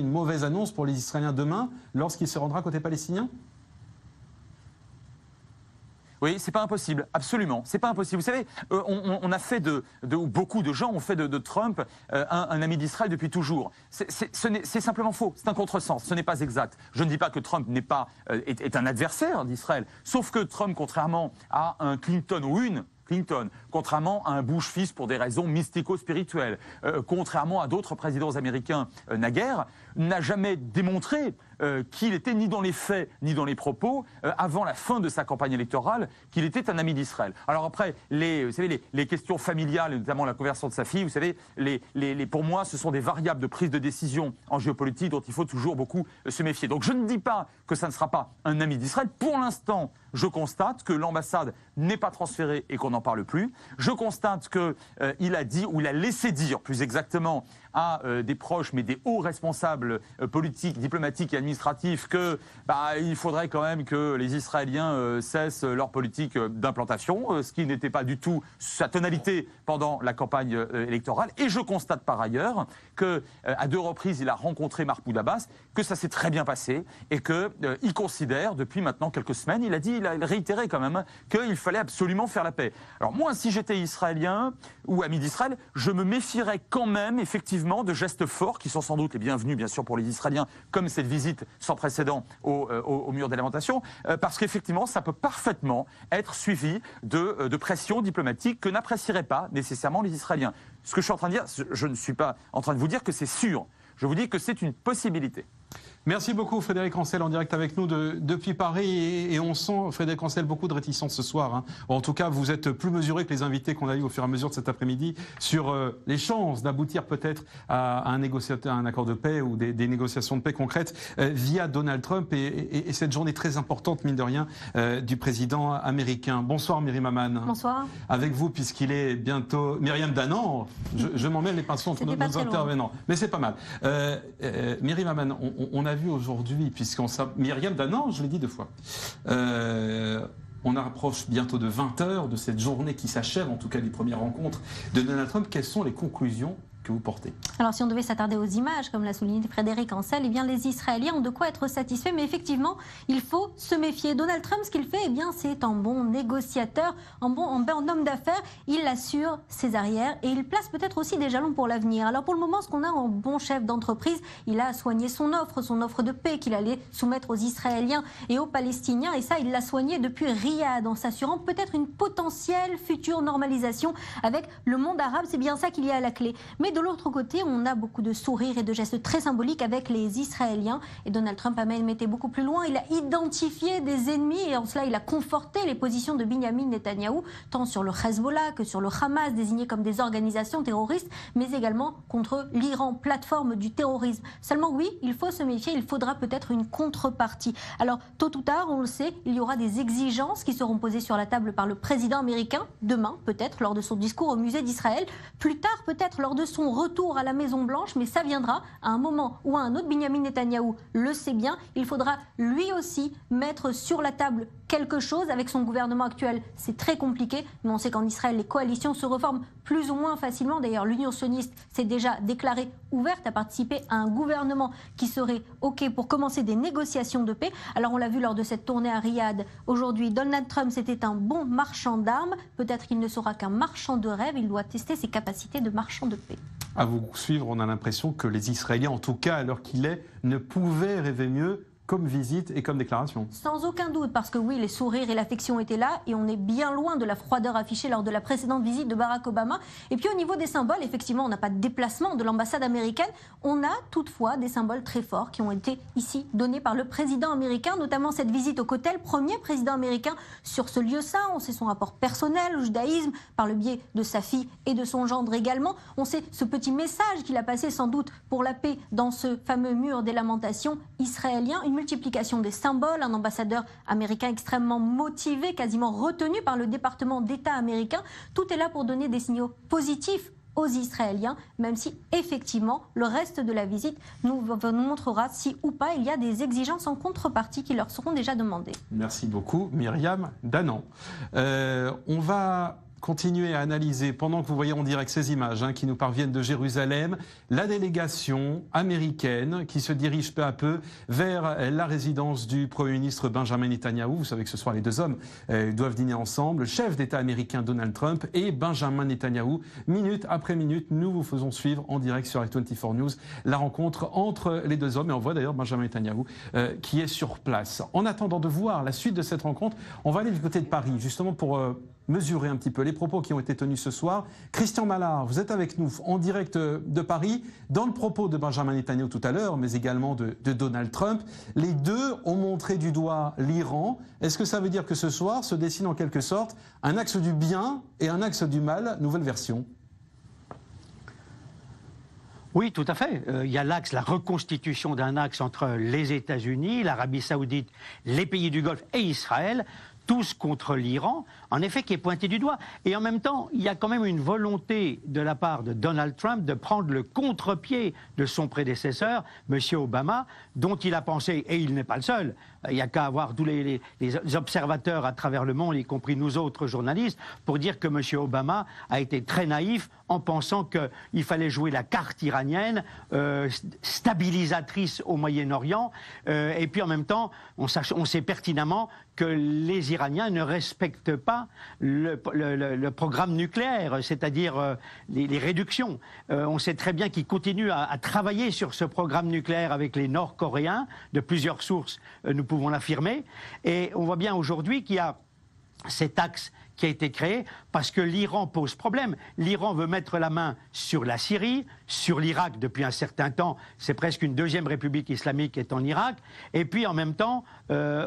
mauvaise annonce pour les Israéliens demain lorsqu'il se rendra côté palestinien. Oui, c'est pas impossible, absolument, c'est pas impossible. Vous savez, on a fait beaucoup de gens ont fait de Trump un ami d'Israël depuis toujours. C'est simplement faux, c'est un contresens, ce n'est pas exact. Je ne dis pas que Trump est un adversaire d'Israël, sauf que Trump, contrairement à un Clinton ou une Clinton, contrairement à un Bush fils pour des raisons mystico-spirituelles, contrairement à d'autres présidents américains naguère, n'a jamais démontré qu'il était ni dans les faits ni dans les propos, avant la fin de sa campagne électorale, qu'il était un ami d'Israël. Alors après, vous savez, les questions familiales, et notamment la conversion de sa fille, vous savez, pour moi, ce sont des variables de prise de décision en géopolitique dont il faut toujours beaucoup se méfier. Donc je ne dis pas que ça ne sera pas un ami d'Israël. Pour l'instant, je constate que l'ambassade n'est pas transférée et qu'on n'en parle plus. Je constate qu'il a dit, ou il a laissé dire, plus exactement, à des proches, mais des hauts responsables table politique, diplomatique et administratif qu'il faudrait quand même que les Israéliens cessent leur politique d'implantation, ce qui n'était pas du tout sa tonalité pendant la campagne électorale. Et je constate par ailleurs qu'à 2 reprises, il a rencontré Mahmoud Abbas, que ça s'est très bien passé et qu'il considère, depuis maintenant quelques semaines, il a réitéré quand même qu'il fallait absolument faire la paix. Alors moi, si j'étais israélien ou ami d'Israël, je me méfierais quand même effectivement de gestes forts qui sont sans doute les bienvenus bien sûr pour les Israéliens, comme cette visite sans précédent au mur des lamentations, parce qu'effectivement ça peut parfaitement être suivi de pressions diplomatiques que n'apprécieraient pas nécessairement les Israéliens. Ce que je suis en train de dire, je ne suis pas en train de vous dire que c'est sûr, je vous dis que c'est une possibilité. Merci beaucoup Frédéric Ancel en direct avec nous depuis Paris et on sent, Frédéric Ancel, beaucoup de réticence ce soir. Hein. En tout cas, vous êtes plus mesuré que les invités qu'on a eu au fur et à mesure de cet après-midi sur les chances d'aboutir peut-être à un accord de paix ou des négociations de paix concrètes via Donald Trump et cette journée très importante, mine de rien, du président américain. Bonsoir Myriam Aman. Bonsoir. Avec vous, puisqu'il est bientôt... Myriam Danan, je m'en mêle les pinceaux entre nos intervenants. Mais c'est pas mal. Myriam Aman, on a vu aujourd'hui, Myriam Danan, je l'ai dit 2 fois, on approche bientôt de 20 heures de cette journée qui s'achève, en tout cas des premières rencontres de Donald Trump. Quelles sont les conclusions que vous portez? Alors si on devait s'attarder aux images, comme l'a souligné Frédéric Ancel, eh bien les Israéliens ont de quoi être satisfaits, mais effectivement, il faut se méfier. Donald Trump, ce qu'il fait, eh bien c'est un bon négociateur, en bon homme d'affaires, il assure ses arrières et il place peut-être aussi des jalons pour l'avenir. Alors pour le moment, ce qu'on a en bon chef d'entreprise, il a soigné son offre de paix qu'il allait soumettre aux Israéliens et aux Palestiniens, et ça, il l'a soigné depuis Riyad, en s'assurant peut-être une potentielle future normalisation avec le monde arabe. C'est bien ça qu'il y a à la clé. Mais de l'autre côté, on a beaucoup de sourires et de gestes très symboliques avec les Israéliens. Et Donald Trump a même été beaucoup plus loin. Il a identifié des ennemis et en cela, il a conforté les positions de Binyamin Netanyahou, tant sur le Hezbollah que sur le Hamas, désignés comme des organisations terroristes, mais également contre l'Iran, plateforme du terrorisme. Seulement, oui, il faut se méfier, il faudra peut-être une contrepartie. Alors, tôt ou tard, on le sait, il y aura des exigences qui seront posées sur la table par le président américain, demain, peut-être, lors de son discours au musée d'Israël, plus tard, peut-être, lors de son retour à la Maison-Blanche, mais ça viendra à un moment ou à un autre. Binyamin Netanyahou le sait bien, il faudra lui aussi mettre sur la table quelque chose avec son gouvernement actuel. C'est très compliqué, mais on sait qu'en Israël, les coalitions se reforment plus ou moins facilement. D'ailleurs, l'Union sioniste s'est déjà déclarée ouverte à participer à un gouvernement qui serait OK pour commencer des négociations de paix. Alors, on l'a vu lors de cette tournée à Riyad. Aujourd'hui, Donald Trump, c'était un bon marchand d'armes. Peut-être qu'il ne sera qu'un marchand de rêves. Il doit tester ses capacités de marchand de paix. À vous suivre, on a l'impression que les Israéliens, en tout cas à l'heure qu'il est, ne pouvaient rêver mieux comme visite et comme déclaration. Sans aucun doute, parce que oui, les sourires et l'affection étaient là, et on est bien loin de la froideur affichée lors de la précédente visite de Barack Obama. Et puis au niveau des symboles, effectivement, on n'a pas de déplacement de l'ambassade américaine. On a toutefois des symboles très forts qui ont été ici donnés par le président américain, notamment cette visite au Kotel, premier président américain sur ce lieu saint. On sait son rapport personnel au judaïsme, par le biais de sa fille et de son gendre également. On sait ce petit message qu'il a passé sans doute pour la paix dans ce fameux mur des lamentations israélien. Une multiplication des symboles, un ambassadeur américain extrêmement motivé, quasiment retenu par le département d'État américain. Tout est là pour donner des signaux positifs aux Israéliens, même si effectivement le reste de la visite nous montrera si ou pas il y a des exigences en contrepartie qui leur seront déjà demandées. Merci beaucoup Myriam Danan. On va continuer à analyser, pendant que vous voyez en direct ces images qui nous parviennent de Jérusalem, la délégation américaine qui se dirige peu à peu vers la résidence du Premier ministre Benjamin Netanyahou. Vous savez que ce soir les deux hommes doivent dîner ensemble. Le chef d'État américain Donald Trump et Benjamin Netanyahou. Minute après minute, nous vous faisons suivre en direct sur i24 News la rencontre entre les deux hommes. Et on voit d'ailleurs Benjamin Netanyahou qui est sur place. En attendant de voir la suite de cette rencontre, on va aller du côté de Paris, justement pour mesurer un petit peu les propos qui ont été tenus ce soir. Christian Mallard, vous êtes avec nous en direct de Paris. Dans le propos de Benjamin Netanyahou tout à l'heure, mais également de Donald Trump, les deux ont montré du doigt l'Iran. Est-ce que ça veut dire que ce soir se dessine en quelque sorte un axe du bien et un axe du mal, nouvelle version ? Oui, tout à fait. Il y a l'axe, la reconstitution d'un axe entre les États-Unis, l'Arabie Saoudite, les pays du Golfe et Israël. tous contre l'Iran, en effet, qui est pointé du doigt. Et en même temps, il y a quand même une volonté de la part de Donald Trump de prendre le contre-pied de son prédécesseur, M. Obama, dont il a pensé, et il n'est pas le seul, il n'y a qu'à avoir tous les observateurs à travers le monde, y compris nous autres journalistes, pour dire que M. Obama a été très naïf en pensant qu'il fallait jouer la carte iranienne, stabilisatrice au Moyen-Orient, et puis en même temps, on sait pertinemment que les Iraniens ne respectent pas le programme nucléaire, c'est-à-dire les réductions. On sait très bien qu'ils continuent à travailler sur ce programme nucléaire avec les Nord-Coréens, de plusieurs sources, nous pouvons l'affirmer. Et on voit bien aujourd'hui qu'il y a cet axe qui a été créé parce que l'Iran pose problème. L'Iran veut mettre la main sur la Syrie, sur l'Irak depuis un certain temps. C'est presque une deuxième république islamique qui est en Irak. Et puis en même temps,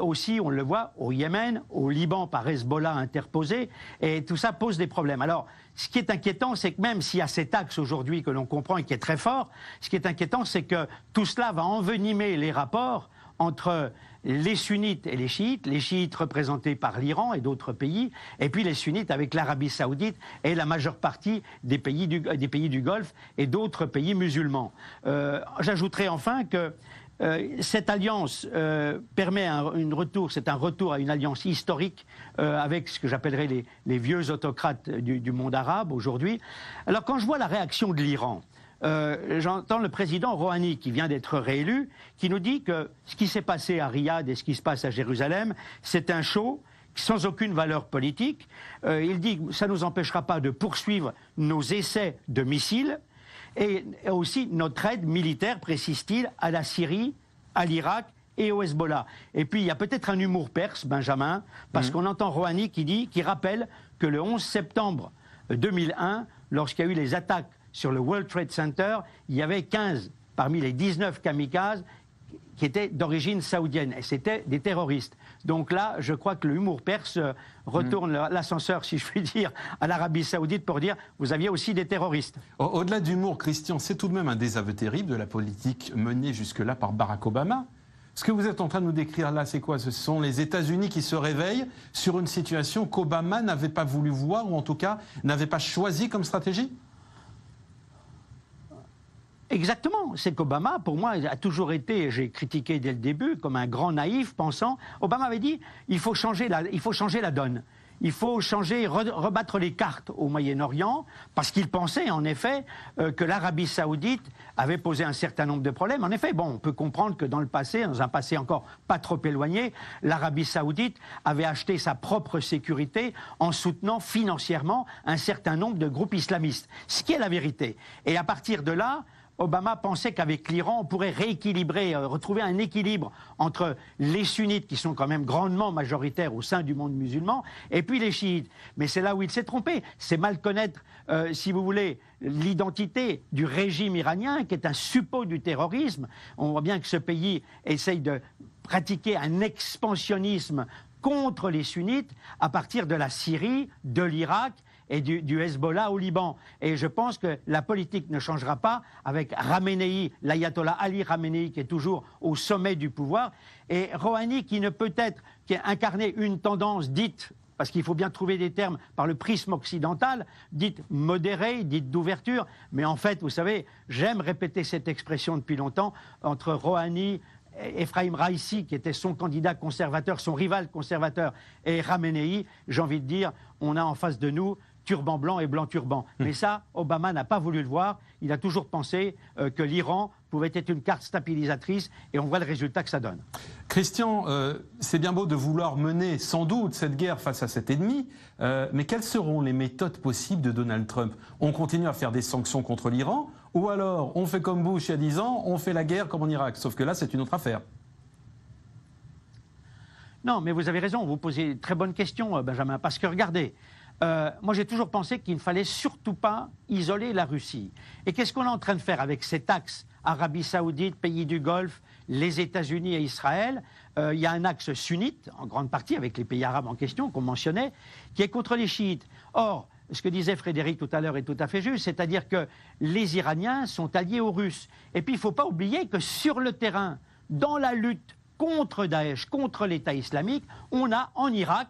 aussi, on le voit, au Yémen, au Liban par Hezbollah interposé. Et tout ça pose des problèmes. Alors, ce qui est inquiétant, c'est que même s'il y a cet axe aujourd'hui que l'on comprend et qui est très fort, ce qui est inquiétant, c'est que tout cela va envenimer les rapports entre les sunnites et les chiites représentés par l'Iran et d'autres pays, et puis les sunnites avec l'Arabie saoudite et la majeure partie des pays du Golfe et d'autres pays musulmans. J'ajouterai enfin que cette alliance permet c'est un retour à une alliance historique avec ce que j'appellerais les vieux autocrates du monde arabe aujourd'hui. Alors quand je vois la réaction de l'Iran, j'entends le président Rouhani, qui vient d'être réélu, qui nous dit que ce qui s'est passé à Riyad et ce qui se passe à Jérusalem, c'est un show sans aucune valeur politique. Il dit que ça ne nous empêchera pas de poursuivre nos essais de missiles et aussi notre aide militaire, précise-t-il, à la Syrie, à l'Irak et au Hezbollah. Et puis il y a peut-être un humour perse, Benjamin, parce qu'on entend Rouhani qui rappelle que le 11 septembre 2001, lorsqu'il y a eu les attaques sur le World Trade Center, il y avait 15 parmi les 19 kamikazes qui étaient d'origine saoudienne, et c'était des terroristes. Donc là, je crois que le humour perse retourne l'ascenseur, si je puis dire, à l'Arabie saoudite pour dire « vous aviez aussi des terroristes ». Au-delà d'humour, Christian, c'est tout de même un désaveu terrible de la politique menée jusque-là par Barack Obama. Ce que vous êtes en train de nous décrire là, c'est quoi? Ce sont les États-Unis qui se réveillent sur une situation qu'Obama n'avait pas voulu voir, ou en tout cas n'avait pas choisi comme stratégie? Exactement, c'est qu'Obama, pour moi, a toujours été, j'ai critiqué dès le début, comme un grand naïf pensant, Obama avait dit, il faut changer la donne. Il faut rebattre les cartes au Moyen-Orient, parce qu'il pensait en effet que l'Arabie saoudite avait posé un certain nombre de problèmes. En effet, bon, on peut comprendre que dans le passé, dans un passé encore pas trop éloigné, l'Arabie saoudite avait acheté sa propre sécurité en soutenant financièrement un certain nombre de groupes islamistes, ce qui est la vérité. Et à partir de là, Obama pensait qu'avec l'Iran, on pourrait rééquilibrer, retrouver un équilibre entre les sunnites, qui sont quand même grandement majoritaires au sein du monde musulman, et puis les chiites. Mais c'est là où il s'est trompé. C'est mal connaître, si vous voulez, l'identité du régime iranien, qui est un suppôt du terrorisme. On voit bien que ce pays essaye de pratiquer un expansionnisme contre les sunnites à partir de la Syrie, de l'Irak et du Hezbollah au Liban. Et je pense que la politique ne changera pas avec Khamenei, l'ayatollah Ali Khamenei, qui est toujours au sommet du pouvoir, et Rouhani qui a incarné une tendance dite, parce qu'il faut bien trouver des termes par le prisme occidental, dite modérée, dite d'ouverture, mais en fait, vous savez, j'aime répéter cette expression depuis longtemps, entre Rouhani, Ephraim Raisi, qui était son candidat conservateur, son rival conservateur, et Khamenei, j'ai envie de dire, on a en face de nous turban blanc et blanc turban. Mais ça, Obama n'a pas voulu le voir. Il a toujours pensé que l'Iran pouvait être une carte stabilisatrice, et on voit le résultat que ça donne. Christian, c'est bien beau de vouloir mener sans doute cette guerre face à cet ennemi, mais quelles seront les méthodes possibles de Donald Trump? On continue à faire des sanctions contre l'Iran, ou alors on fait comme Bush il y a 10 ans, on fait la guerre comme en Irak? Sauf que là, c'est une autre affaire. Non, mais vous avez raison, vous posez une très bonne question, Benjamin, parce que regardez, moi j'ai toujours pensé qu'il ne fallait surtout pas isoler la Russie. Et qu'est-ce qu'on est en train de faire avec cet axe Arabie Saoudite, pays du Golfe, les États-Unis et Israël? Il y a un axe sunnite, en grande partie, avec les pays arabes en question, qu'on mentionnait, qui est contre les chiites. Or, ce que disait Frédéric tout à l'heure est tout à fait juste, c'est-à-dire que les Iraniens sont alliés aux Russes. Et puis il ne faut pas oublier que sur le terrain, dans la lutte contre Daesh, contre l'État islamique, on a en Irak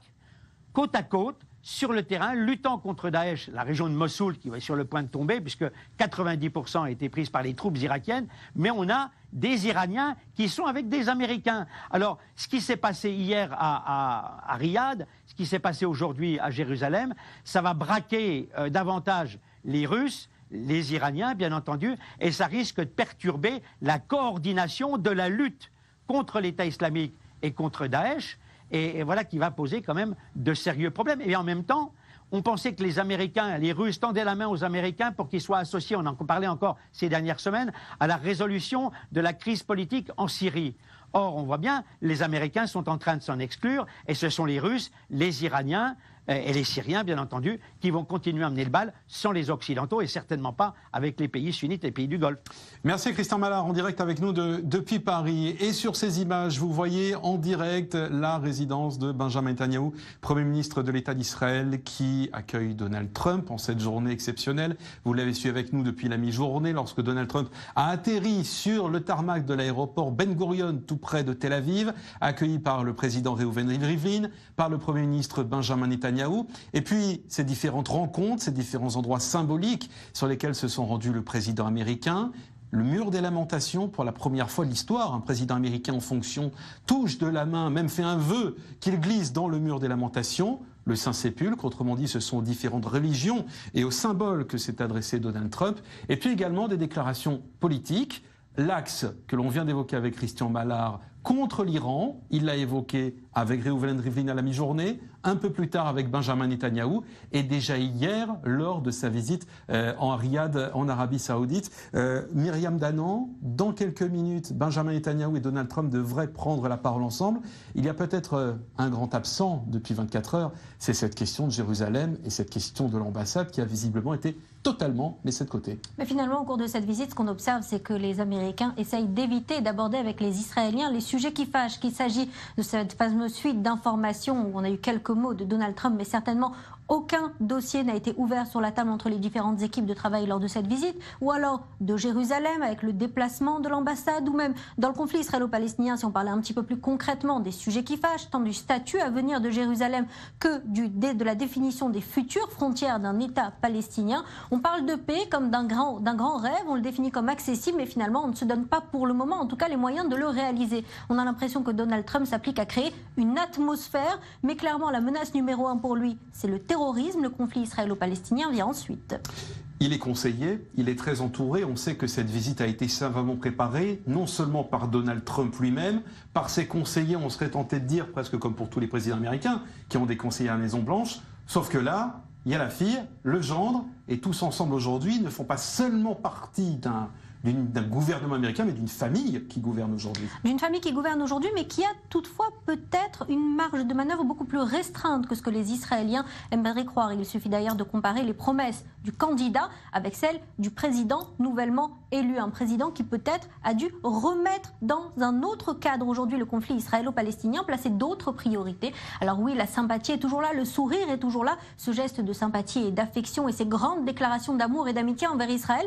côte à côte, sur le terrain, luttant contre Daesh, la région de Mossoul qui va sur le point de tomber, puisque 90% a été prise par les troupes irakiennes, mais on a des Iraniens qui sont avec des Américains. Alors, ce qui s'est passé hier à Riyad, ce qui s'est passé aujourd'hui à Jérusalem, ça va braquer davantage les Russes, les Iraniens, bien entendu, et ça risque de perturber la coordination de la lutte contre l'État islamique et contre Daesh, et voilà qui va poser quand même de sérieux problèmes. Et en même temps, on pensait que les Américains, les Russes tendaient la main aux Américains pour qu'ils soient associés, on en parlait encore ces dernières semaines, à la résolution de la crise politique en Syrie. Or, on voit bien, les Américains sont en train de s'en exclure, et ce sont les Russes, les Iraniens et les Syriens, bien entendu, qui vont continuer à mener le bal sans les Occidentaux et certainement pas avec les pays sunnites et les pays du Golfe. Merci Christian Mallard, en direct avec nous depuis Paris. Et sur ces images, vous voyez en direct la résidence de Benjamin Netanyahou, Premier ministre de l'État d'Israël, qui accueille Donald Trump en cette journée exceptionnelle. Vous l'avez su avec nous depuis la mi-journée, lorsque Donald Trump a atterri sur le tarmac de l'aéroport Ben Gurion, tout près de Tel Aviv, accueilli par le président Reuven Rivlin, par le Premier ministre Benjamin Netanyahou. Et puis, ces différentes rencontres, ces différents endroits symboliques sur lesquels se sont rendus le président américain. Le mur des lamentations, pour la première fois de l'histoire, un président américain en fonction touche de la main, même fait un vœu qu'il glisse dans le mur des lamentations. Le Saint-Sépulcre, autrement dit, ce sont différentes religions et aux symboles que s'est adressé Donald Trump. Et puis également des déclarations politiques. L'axe que l'on vient d'évoquer avec Christian Mallard contre l'Iran, il l'a évoqué avec Reuven Rivlin à la mi-journée, un peu plus tard avec Benjamin Netanyahou, et déjà hier, lors de sa visite en Riyad, en Arabie Saoudite. Myriam Danan, dans quelques minutes, Benjamin Netanyahou et Donald Trump devraient prendre la parole ensemble. Il y a peut-être un grand absent depuis 24 heures, c'est cette question de Jérusalem et cette question de l'ambassade qui a visiblement été totalement laissée de côté. Mais finalement, au cours de cette visite, ce qu'on observe, c'est que les Américains essayent d'éviter d'aborder avec les Israéliens les sujets qui fâchent, qu'il s'agit de cette fameuse suite d'informations où on a eu quelques mots de Donald Trump, mais certainement aucun dossier n'a été ouvert sur la table entre les différentes équipes de travail lors de cette visite, ou alors de Jérusalem avec le déplacement de l'ambassade, ou même dans le conflit israélo-palestinien, si on parlait un petit peu plus concrètement des sujets qui fâchent, tant du statut à venir de Jérusalem que de la définition des futures frontières d'un État palestinien. On parle de paix comme d'un grand rêve, on le définit comme accessible, mais finalement on ne se donne pas pour le moment, en tout cas les moyens de le réaliser. On a l'impression que Donald Trump s'applique à créer une atmosphère, mais clairement la menace numéro 1 pour lui, c'est le terrorisme. Le conflit israélo-palestinien vient ensuite. Il est conseillé, il est très entouré. On sait que cette visite a été savamment préparée, non seulement par Donald Trump lui-même, par ses conseillers, on serait tenté de dire, presque comme pour tous les présidents américains, qui ont des conseillers à la Maison-Blanche. Sauf que là, il y a la fille, le gendre, et tous ensemble aujourd'hui ne font pas seulement partie d'un gouvernement américain, mais d'une famille qui gouverne aujourd'hui. D'une famille qui gouverne aujourd'hui, mais qui a toutefois peut-être une marge de manœuvre beaucoup plus restreinte que ce que les Israéliens aimeraient croire. Il suffit d'ailleurs de comparer les promesses du candidat avec celles du président nouvellement élu. Un président qui peut-être a dû remettre dans un autre cadre aujourd'hui le conflit israélo-palestinien, placer d'autres priorités. Alors oui, la sympathie est toujours là, le sourire est toujours là, ce geste de sympathie et d'affection et ces grandes déclarations d'amour et d'amitié envers Israël.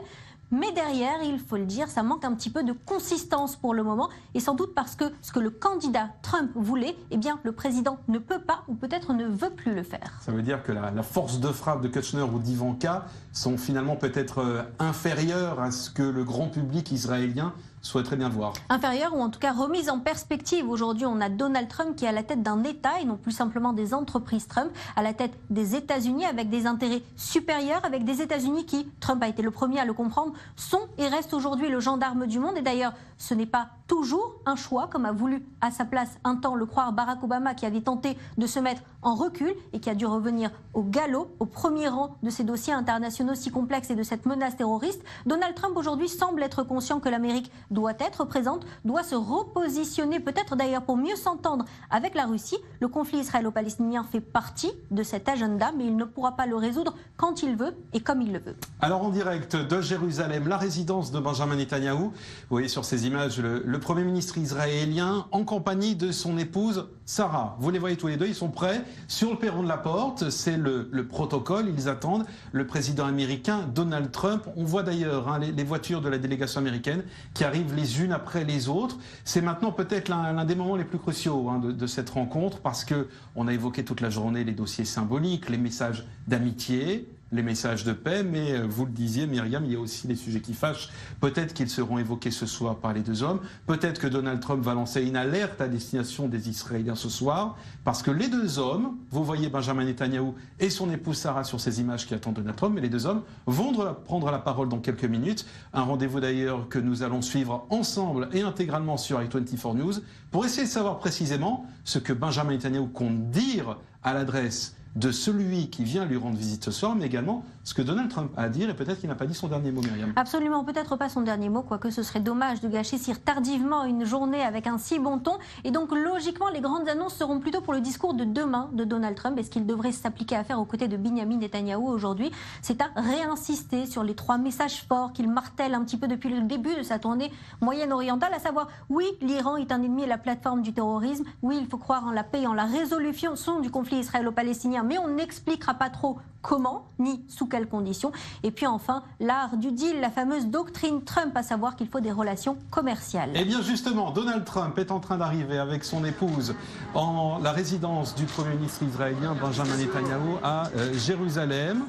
Mais derrière, il faut le dire, ça manque un petit peu de consistance pour le moment. Et sans doute parce que ce que le candidat Trump voulait, eh bien, le président ne peut pas ou peut-être ne veut plus le faire. Ça veut dire que la force de frappe de Kutchner ou d'Ivanka sont finalement peut-être inférieures à ce que le grand public israélien souhaiterait bien voir. Inférieure ou en tout cas remise en perspective. Aujourd'hui, on a Donald Trump qui est à la tête d'un État et non plus simplement des entreprises Trump, à la tête des États-Unis avec des intérêts supérieurs, avec des États-Unis qui, Trump a été le premier à le comprendre, sont et restent aujourd'hui le gendarme du monde. Et d'ailleurs, ce n'est pas toujours un choix, comme a voulu à sa place un temps le croire Barack Obama, qui avait tenté de se mettre en recul et qui a dû revenir au galop, au premier rang de ces dossiers internationaux si complexes et de cette menace terroriste. Donald Trump aujourd'hui semble être conscient que l'Amérique doit être présente, doit se repositionner, peut-être d'ailleurs pour mieux s'entendre avec la Russie. Le conflit israélo-palestinien fait partie de cet agenda, mais il ne pourra pas le résoudre quand il veut et comme il le veut. Alors en direct de Jérusalem, la résidence de Benjamin Netanyahou, vous voyez sur ces images le le Premier ministre israélien en compagnie de son épouse Sarah. Vous les voyez tous les deux, ils sont prêts sur le perron de la porte. C'est le protocole, ils attendent le président américain Donald Trump. On voit d'ailleurs les voitures de la délégation américaine qui arrivent les unes après les autres. C'est maintenant peut-être l'un des moments les plus cruciaux de cette rencontre parce qu'on a évoqué toute la journée les dossiers symboliques, les messages d'amitié, les messages de paix, mais vous le disiez, Myriam, il y a aussi les sujets qui fâchent. Peut-être qu'ils seront évoqués ce soir par les deux hommes. Peut-être que Donald Trump va lancer une alerte à destination des Israéliens ce soir, parce que les deux hommes, vous voyez Benjamin Netanyahou et son épouse Sarah sur ces images qui attendent Donald Trump, mais les deux hommes vont prendre la parole dans quelques minutes. Un rendez-vous d'ailleurs que nous allons suivre ensemble et intégralement sur i24 News pour essayer de savoir précisément ce que Benjamin Netanyahou compte dire à l'adresse de celui qui vient lui rendre visite ce soir, mais également ce que Donald Trump a à dire, et peut-être qu'il n'a pas dit son dernier mot, Myriam. Absolument, peut-être pas son dernier mot, quoique ce serait dommage de gâcher si tardivement une journée avec un si bon ton. Et donc, logiquement, les grandes annonces seront plutôt pour le discours de demain de Donald Trump. Et ce qu'il devrait s'appliquer à faire aux côtés de Binyamin Netanyahou aujourd'hui, c'est à réinsister sur les 3 messages forts qu'il martèle un petit peu depuis le début de sa tournée moyenne-orientale, à savoir, oui, l'Iran est un ennemi et la plateforme du terrorisme, oui, il faut croire en la paix et en la résolution du conflit israélo-palestinien, mais on n'expliquera pas trop comment, ni sous quelles conditions. Et puis enfin, l'art du deal, la fameuse doctrine Trump, à savoir qu'il faut des relations commerciales. Eh bien justement, Donald Trump est en train d'arriver avec son épouse en la résidence du Premier ministre israélien Benjamin Netanyahou à Jérusalem.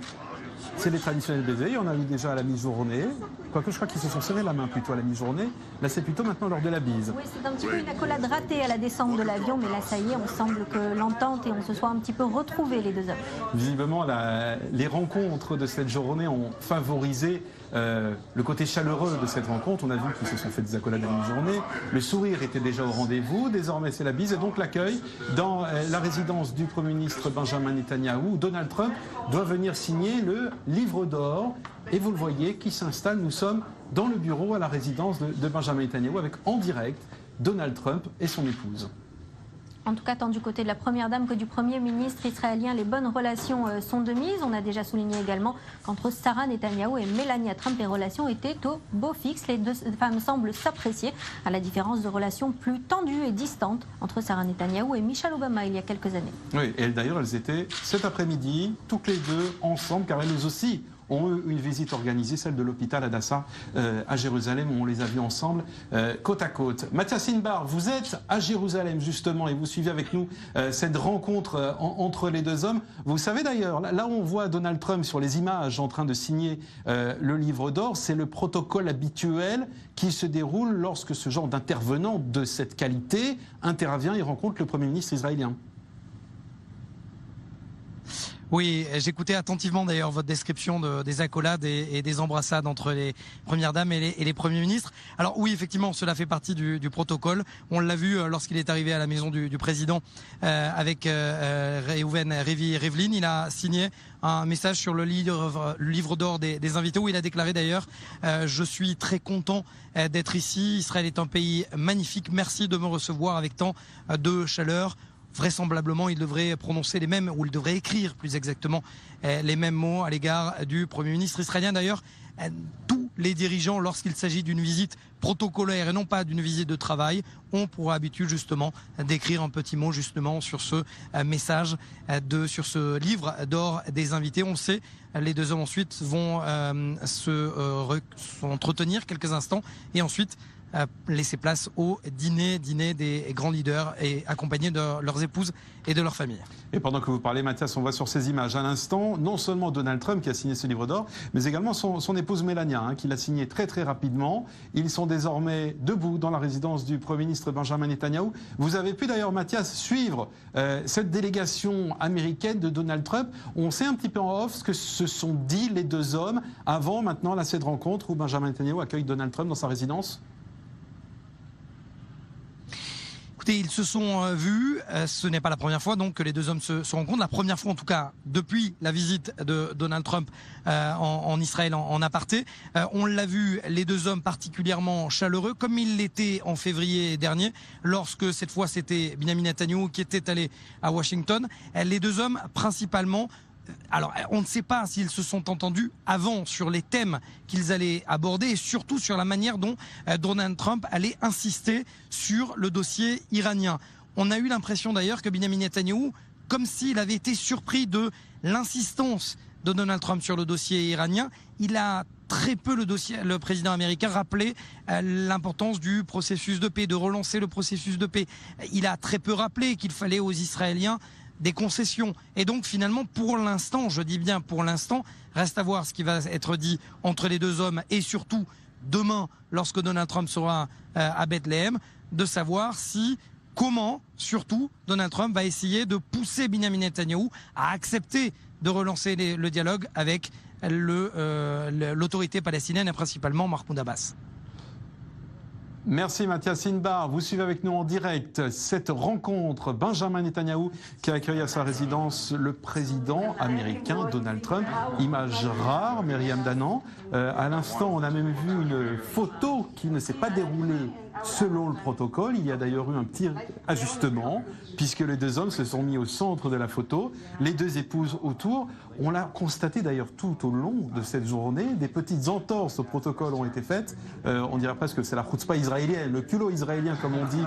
C'est les traditionnels baisers, on a vu déjà à la mi-journée. Quoique je crois qu'ils se sont serrés la main plutôt à la mi-journée. Là, c'est plutôt maintenant lors de la bise. Oui, c'est un petit peu une accolade ratée à la descente de l'avion, mais là, ça y est, on semble que l'entente et on se soit un petit peu retrouvés, les deux hommes. Visiblement, les rencontres de cette journée ont favorisé le côté chaleureux de cette rencontre. On a vu qu'ils se sont fait des accolades à la mi-journée. Le sourire était déjà au rendez-vous. Désormais, c'est la bise et donc l'accueil dans la résidence du Premier ministre Benjamin Netanyahou. Donald Trump doit venir signer le livre d'or. Et vous le voyez, qui s'installe. Nous sommes dans le bureau à la résidence de Benjamin Netanyahou avec en direct Donald Trump et son épouse. En tout cas, tant du côté de la Première Dame que du Premier ministre israélien, les bonnes relations sont de mise. On a déjà souligné également qu'entre Sarah Netanyahou et Melania Trump, les relations étaient au beau fixe. Les deux femmes semblent s'apprécier, à la différence de relations plus tendues et distantes entre Sarah Netanyahou et Michelle Obama il y a quelques années. Oui, et d'ailleurs, elles étaient cet après-midi, toutes les deux ensemble, car elles aussi ont eu une visite organisée, celle de l'hôpital Hadassah à Jérusalem, où on les a vues ensemble, côte à côte. Mathias Inbar, vous êtes à Jérusalem justement et vous suivez avec nous cette rencontre entre les deux hommes. Vous savez d'ailleurs, là où on voit Donald Trump sur les images en train de signer le livre d'or, c'est le protocole habituel qui se déroule lorsque ce genre d'intervenant de cette qualité intervient et rencontre le Premier ministre israélien. Oui, j'écoutais attentivement d'ailleurs votre description des accolades et des embrassades entre les premières dames et les premiers ministres. Alors oui, effectivement, cela fait partie du protocole. On l'a vu lorsqu'il est arrivé à la maison du président avec Reuven Rivlin. Il a signé un message sur le livre d'or des invités où il a déclaré d'ailleurs je suis très content d'être ici. Israël est un pays magnifique. Merci de me recevoir avec tant de chaleur. Vraisemblablement, il devrait prononcer les mêmes, ou il devrait écrire plus exactement les mêmes mots à l'égard du Premier ministre israélien. D'ailleurs, tous les dirigeants, lorsqu'il s'agit d'une visite protocolaire et non pas d'une visite de travail, ont pour habitude justement d'écrire un petit mot justement sur ce message, sur ce livre d'or des invités. On le sait, les deux hommes ensuite vont s'entretenir quelques instants et ensuite laisser place au dîner des grands leaders et accompagnés de leurs épouses et de leurs familles. Et pendant que vous parlez, Mathias, on voit sur ces images à l'instant, non seulement Donald Trump qui a signé ce livre d'or, mais également son épouse Melania, qui l'a signé très très rapidement. Ils sont désormais debout dans la résidence du Premier ministre Benjamin Netanyahou. Vous avez pu d'ailleurs, Mathias, suivre cette délégation américaine de Donald Trump. On sait un petit peu en off ce que se sont dit les deux hommes avant maintenant cette rencontre où Benjamin Netanyahou accueille Donald Trump dans sa résidence. Écoutez, ils se sont vus, ce n'est pas la première fois donc que les deux hommes se rencontrent, la première fois en tout cas depuis la visite de Donald Trump en Israël en aparté. On l'a vu, les deux hommes particulièrement chaleureux, comme il l'était en février dernier, lorsque cette fois c'était Binyamin Netanyahou qui était allé à Washington. Les deux hommes principalement Alors, on ne sait pas s'ils se sont entendus avant sur les thèmes qu'ils allaient aborder et surtout sur la manière dont Donald Trump allait insister sur le dossier iranien. On a eu l'impression d'ailleurs que Benjamin Netanyahou, comme s'il avait été surpris de l'insistance de Donald Trump sur le dossier iranien, il a très peu, le président américain, rappelé l'importance du processus de paix, de relancer le processus de paix. Il a très peu rappelé qu'il fallait aux Israéliens des concessions. Et donc finalement, pour l'instant, je dis bien pour l'instant, reste à voir ce qui va être dit entre les deux hommes et surtout demain, lorsque Donald Trump sera à Bethléem, de savoir comment, surtout, Donald Trump va essayer de pousser Benjamin Netanyahou à accepter de relancer le dialogue avec l'autorité palestinienne et principalement Mahmoud Abbas. Merci Mathias Inbar. Vous suivez avec nous en direct cette rencontre. Benjamin Netanyahou qui a accueilli à sa résidence le président américain Donald Trump. Image rare, Myriam Danan. À l'instant, on a même vu une photo qui ne s'est pas déroulée selon le protocole. Il y a d'ailleurs eu un petit ajustement puisque les deux hommes se sont mis au centre de la photo, les deux épouses autour. On l'a constaté d'ailleurs tout au long de cette journée. Des petites entorses au protocole ont été faites. On dirait presque que c'est la chutzpah israélienne, le culot israélien comme on dit,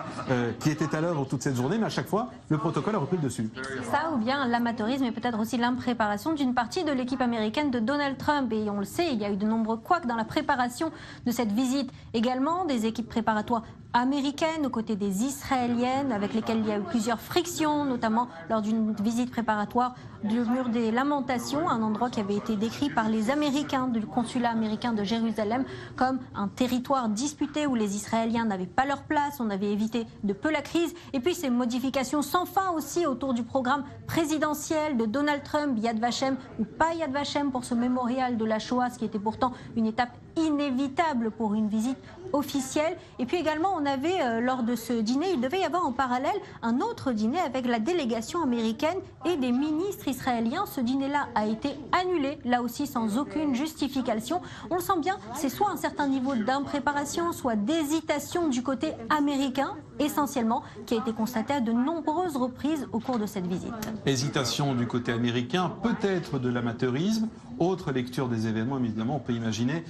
qui était à l'œuvre toute cette journée. Mais à chaque fois, le protocole a repris le dessus. Ça ou bien l'amateurisme et peut-être aussi l'impréparation d'une partie de l'équipe américaine de Donald Trump. Et on le sait, il y a eu de nombreux couacs dans la préparation de cette visite. Également des équipes préparatoires américaines aux côtés des Israéliennes avec lesquelles il y a eu plusieurs frictions, notamment lors d'une visite préparatoire du mur des Lamentations, un endroit qui avait été décrit par les Américains du consulat américain de Jérusalem comme un territoire disputé où les Israéliens n'avaient pas leur place, on avait évité de peu la crise. Et puis ces modifications sans fin aussi autour du programme présidentiel de Donald Trump, Yad Vashem ou pas Yad Vashem pour ce mémorial de la Shoah, ce qui était pourtant une étape inévitable pour une visite officielle. Et puis également, on avait, lors de ce dîner, il devait y avoir en parallèle un autre dîner avec la délégation américaine et des ministres israéliens. Ce dîner-là a été annulé, là aussi sans aucune justification. On le sent bien, c'est soit un certain niveau d'impréparation, soit d'hésitation du côté américain, essentiellement, qui a été constaté à de nombreuses reprises au cours de cette visite. Hésitation du côté américain, peut-être de l'amateurisme. Autre lecture des événements, évidemment, on peut imaginer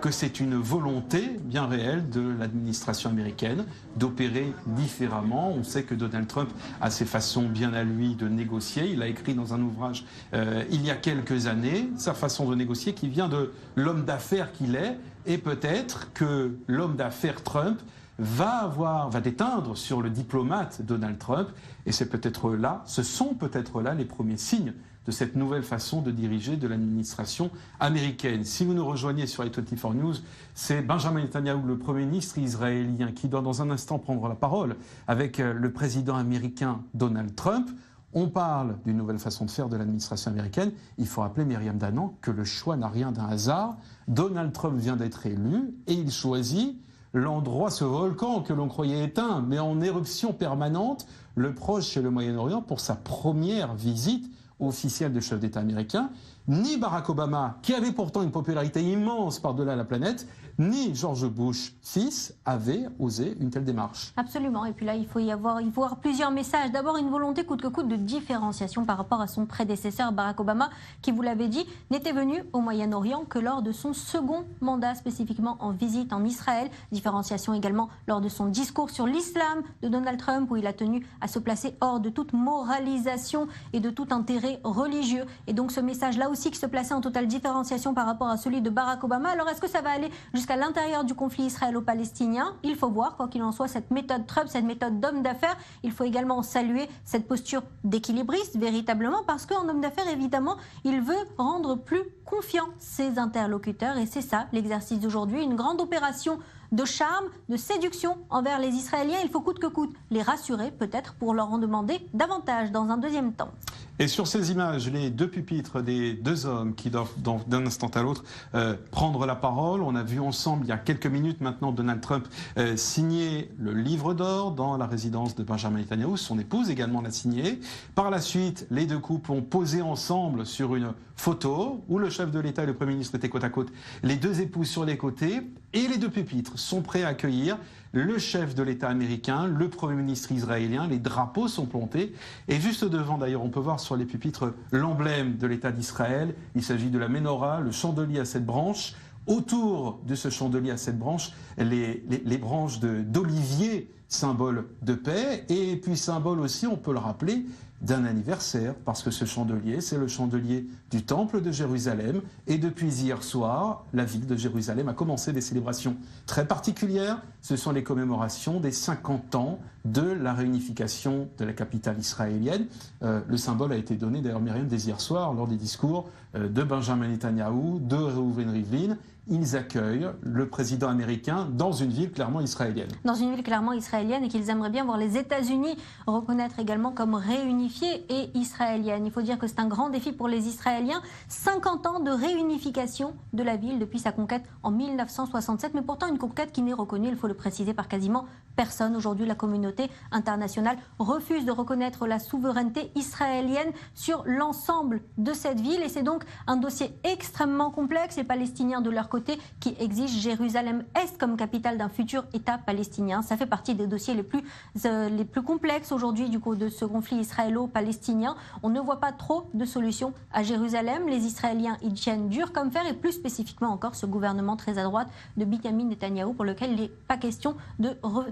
que c'est une volonté bien réelle de l'administration américaine d'opérer différemment. On sait que Donald Trump a ses façons bien à lui de négocier. Il a écrit dans un ouvrage il y a quelques années sa façon de négocier qui vient de l'homme d'affaires qu'il est. Et peut-être que l'homme d'affaires Trump va déteindre sur le diplomate Donald Trump. Et c'est peut-être là, ce sont peut-être là les premiers signes de cette nouvelle façon de diriger de l'administration américaine. Si vous nous rejoignez sur A24 News, c'est Benjamin Netanyahou, le Premier ministre israélien, qui doit dans un instant prendre la parole avec le président américain Donald Trump. On parle d'une nouvelle façon de faire de l'administration américaine. Il faut rappeler, Myriam Danan, que le choix n'a rien d'un hasard. Donald Trump vient d'être élu et il choisit l'endroit, ce volcan que l'on croyait éteint, mais en éruption permanente, le Proche et le Moyen-Orient, pour sa première visite officielle de chef d'État américain. Ni Barack Obama, qui avait pourtant une popularité immense par-delà la planète, ni George Bush fils avaient osé une telle démarche. Absolument. Et puis là, il faut y avoir plusieurs messages. D'abord, une volonté coûte que coûte de différenciation par rapport à son prédécesseur Barack Obama, qui, vous l'avez dit, n'était venu au Moyen-Orient que lors de son second mandat, spécifiquement en visite en Israël. Différenciation également lors de son discours sur l'islam de Donald Trump, où il a tenu à se placer hors de toute moralisation et de tout intérêt religieux. Et donc ce message-là aussi qui se plaçait en totale différenciation par rapport à celui de Barack Obama. Alors est-ce que ça va aller jusqu'à l'intérieur du conflit israélo-palestinien? Il faut voir, quoi qu'il en soit, cette méthode Trump, cette méthode d'homme d'affaires. Il faut également saluer cette posture d'équilibriste, véritablement, parce qu'en homme d'affaires, évidemment, il veut rendre plus confiants ses interlocuteurs. Et c'est ça, l'exercice d'aujourd'hui, une grande opération de charme, de séduction envers les Israéliens. Il faut coûte que coûte les rassurer, peut-être, pour leur en demander davantage dans un deuxième temps. Et sur ces images, les deux pupitres des deux hommes qui doivent d'un instant à l'autre prendre la parole. On a vu ensemble, il y a quelques minutes maintenant, Donald Trump signer le livre d'or dans la résidence de Benjamin Netanyahou. Son épouse également l'a signé. Par la suite, les deux couples ont posé ensemble sur une photo où le chef de l'État et le Premier ministre étaient côte à côte, les deux épouses sur les côtés, et les deux pupitres sont prêts à accueillir le chef de l'État américain, le Premier ministre israélien. Les drapeaux sont plantés. Et juste devant, d'ailleurs, on peut voir sur sur les pupitres l'emblème de l'État d'Israël. Il s'agit de la menorah, le chandelier à 7 branches. Autour de ce chandelier à 7 branches, les branches d'olivier, symbole de paix, et puis symbole aussi, on peut le rappeler, d'un anniversaire, parce que ce chandelier, c'est le chandelier du Temple de Jérusalem, et depuis hier soir, la ville de Jérusalem a commencé des célébrations très particulières. Ce sont les commémorations des 50 ans de la réunification de la capitale israélienne. Le symbole a été donné, d'ailleurs, Myriam, dès hier soir, lors des discours de Benjamin Netanyahou, de Reuven Rivlin. Ils accueillent le président américain dans une ville clairement israélienne. Dans une ville clairement israélienne, et qu'ils aimeraient bien voir les États-Unis reconnaître également comme réunifiée et israélienne. Il faut dire que c'est un grand défi pour les Israéliens. 50 ans de réunification de la ville depuis sa conquête en 1967, mais pourtant une conquête qui n'est reconnue, il faut le préciser, par quasiment personne. Aujourd'hui, la communauté internationale refuse de reconnaître la souveraineté israélienne sur l'ensemble de cette ville, et c'est donc un dossier extrêmement complexe. Les Palestiniens, de leur côté, qui exigent Jérusalem-Est comme capitale d'un futur État palestinien. Ça fait partie des dossiers les plus complexes aujourd'hui de ce conflit israélo-palestinien. On ne voit pas trop de solutions à Jérusalem. Les Israéliens y tiennent dur comme fer, et plus spécifiquement encore ce gouvernement très à droite de Benjamin Netanyahou, pour lequel il n'est pas question de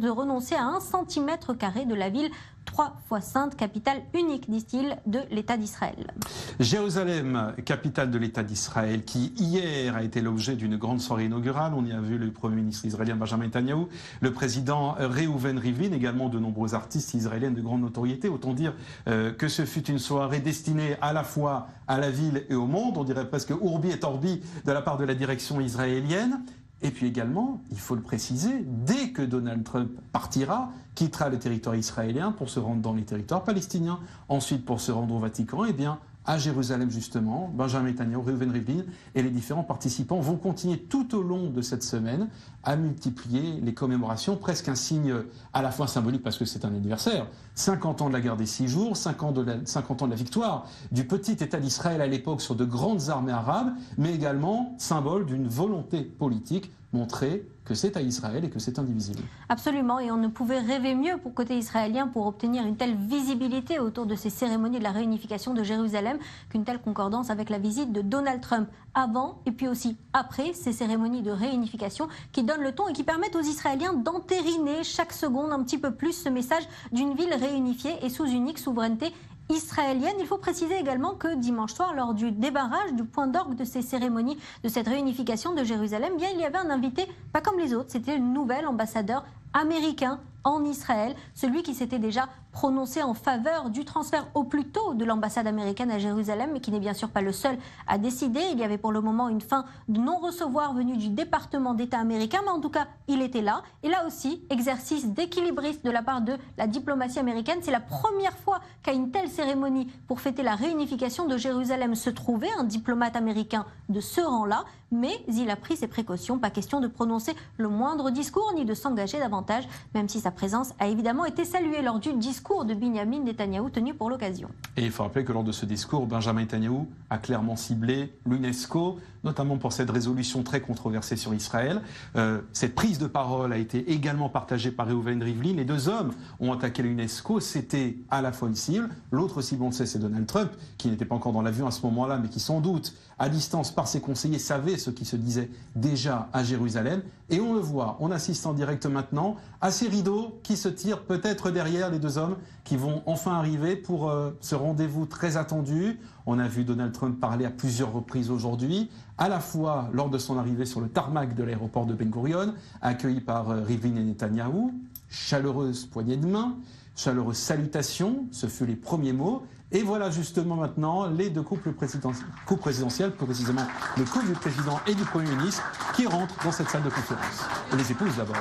renoncer à 1 cm² de la ville 3 fois sainte, capitale unique, disent-ils, de l'État d'Israël. Jérusalem, capitale de l'État d'Israël, qui hier a été l'objet d'une grande soirée inaugurale. On y a vu le Premier ministre israélien Benjamin Netanyahou, le président Reuven Rivlin, également de nombreux artistes israéliens de grande notoriété. Autant dire que ce fut une soirée destinée à la fois à la ville et au monde, on dirait presque Urbi et Orbi de la part de la direction israélienne. Et puis également, il faut le préciser, dès que Donald Trump partira, quittera le territoire israélien pour se rendre dans les territoires palestiniens, ensuite pour se rendre au Vatican, eh bien, à Jérusalem justement, Benjamin Netanyahou, Reuven Rivlin et les différents participants vont continuer tout au long de cette semaine à multiplier les commémorations, presque un signe à la fois symbolique parce que c'est un anniversaire, 50 ans de la guerre des 6 jours, 50 ans de la victoire du petit État d'Israël à l'époque sur de grandes armées arabes, mais également symbole d'une volonté politique montrer que c'est à Israël et que c'est indivisible. Absolument, et on ne pouvait rêver mieux pour côté israélien pour obtenir une telle visibilité autour de ces cérémonies de la réunification de Jérusalem qu'une telle concordance avec la visite de Donald Trump avant et puis aussi après ces cérémonies de réunification qui donnent le ton et qui permettent aux Israéliens d'entériner chaque seconde un petit peu plus ce message d'une ville réunifiée et sous unique souveraineté israélienne. Il faut préciser également que dimanche soir, lors du débarrage du point d'orgue de ces cérémonies, de cette réunification de Jérusalem, bien il y avait un invité, pas comme les autres, c'était le nouvel ambassadeur américain en Israël, celui qui s'était déjà prononcé en faveur du transfert au plus tôt de l'ambassade américaine à Jérusalem, mais qui n'est bien sûr pas le seul à décider. Il y avait pour le moment une fin de non-recevoir venue du département d'État américain, mais en tout cas, il était là. Et là aussi, exercice d'équilibriste de la part de la diplomatie américaine. C'est la première fois qu'à une telle cérémonie pour fêter la réunification de Jérusalem se trouvait un diplomate américain de ce rang-là, mais il a pris ses précautions. Pas question de prononcer le moindre discours ni de s'engager davantage, même si sa présence a évidemment été saluée lors du discours de Benjamin Netanyahou tenu pour l'occasion. Et il faut rappeler que lors de ce discours, Benjamin Netanyahou a clairement ciblé l'UNESCO, notamment pour cette résolution très controversée sur Israël. Cette prise de parole a été également partagée par Reuven Rivlin. Les deux hommes ont attaqué l'UNESCO. C'était à la fois une cible. L'autre cible, on le sait, c'est Donald Trump, qui n'était pas encore dans l'avion à ce moment-là, mais qui sans doute, à distance, par ses conseillers, savait ce qui se disait déjà à Jérusalem. Et on le voit, on assiste en direct maintenant à ces rideaux qui se tirent peut-être derrière les deux hommes qui vont enfin arriver pour ce rendez-vous très attendu. On a vu Donald Trump parler à plusieurs reprises aujourd'hui, à la fois lors de son arrivée sur le tarmac de l'aéroport de Ben Gurion, accueilli par Rivlin et Netanyahou, chaleureuse poignée de main, chaleureuse salutation, ce furent les premiers mots. Et voilà justement maintenant les deux couples présidentiels, plus précisément le couple du président et du Premier ministre, qui rentrent dans cette salle de conférence. Et les épouses d'abord.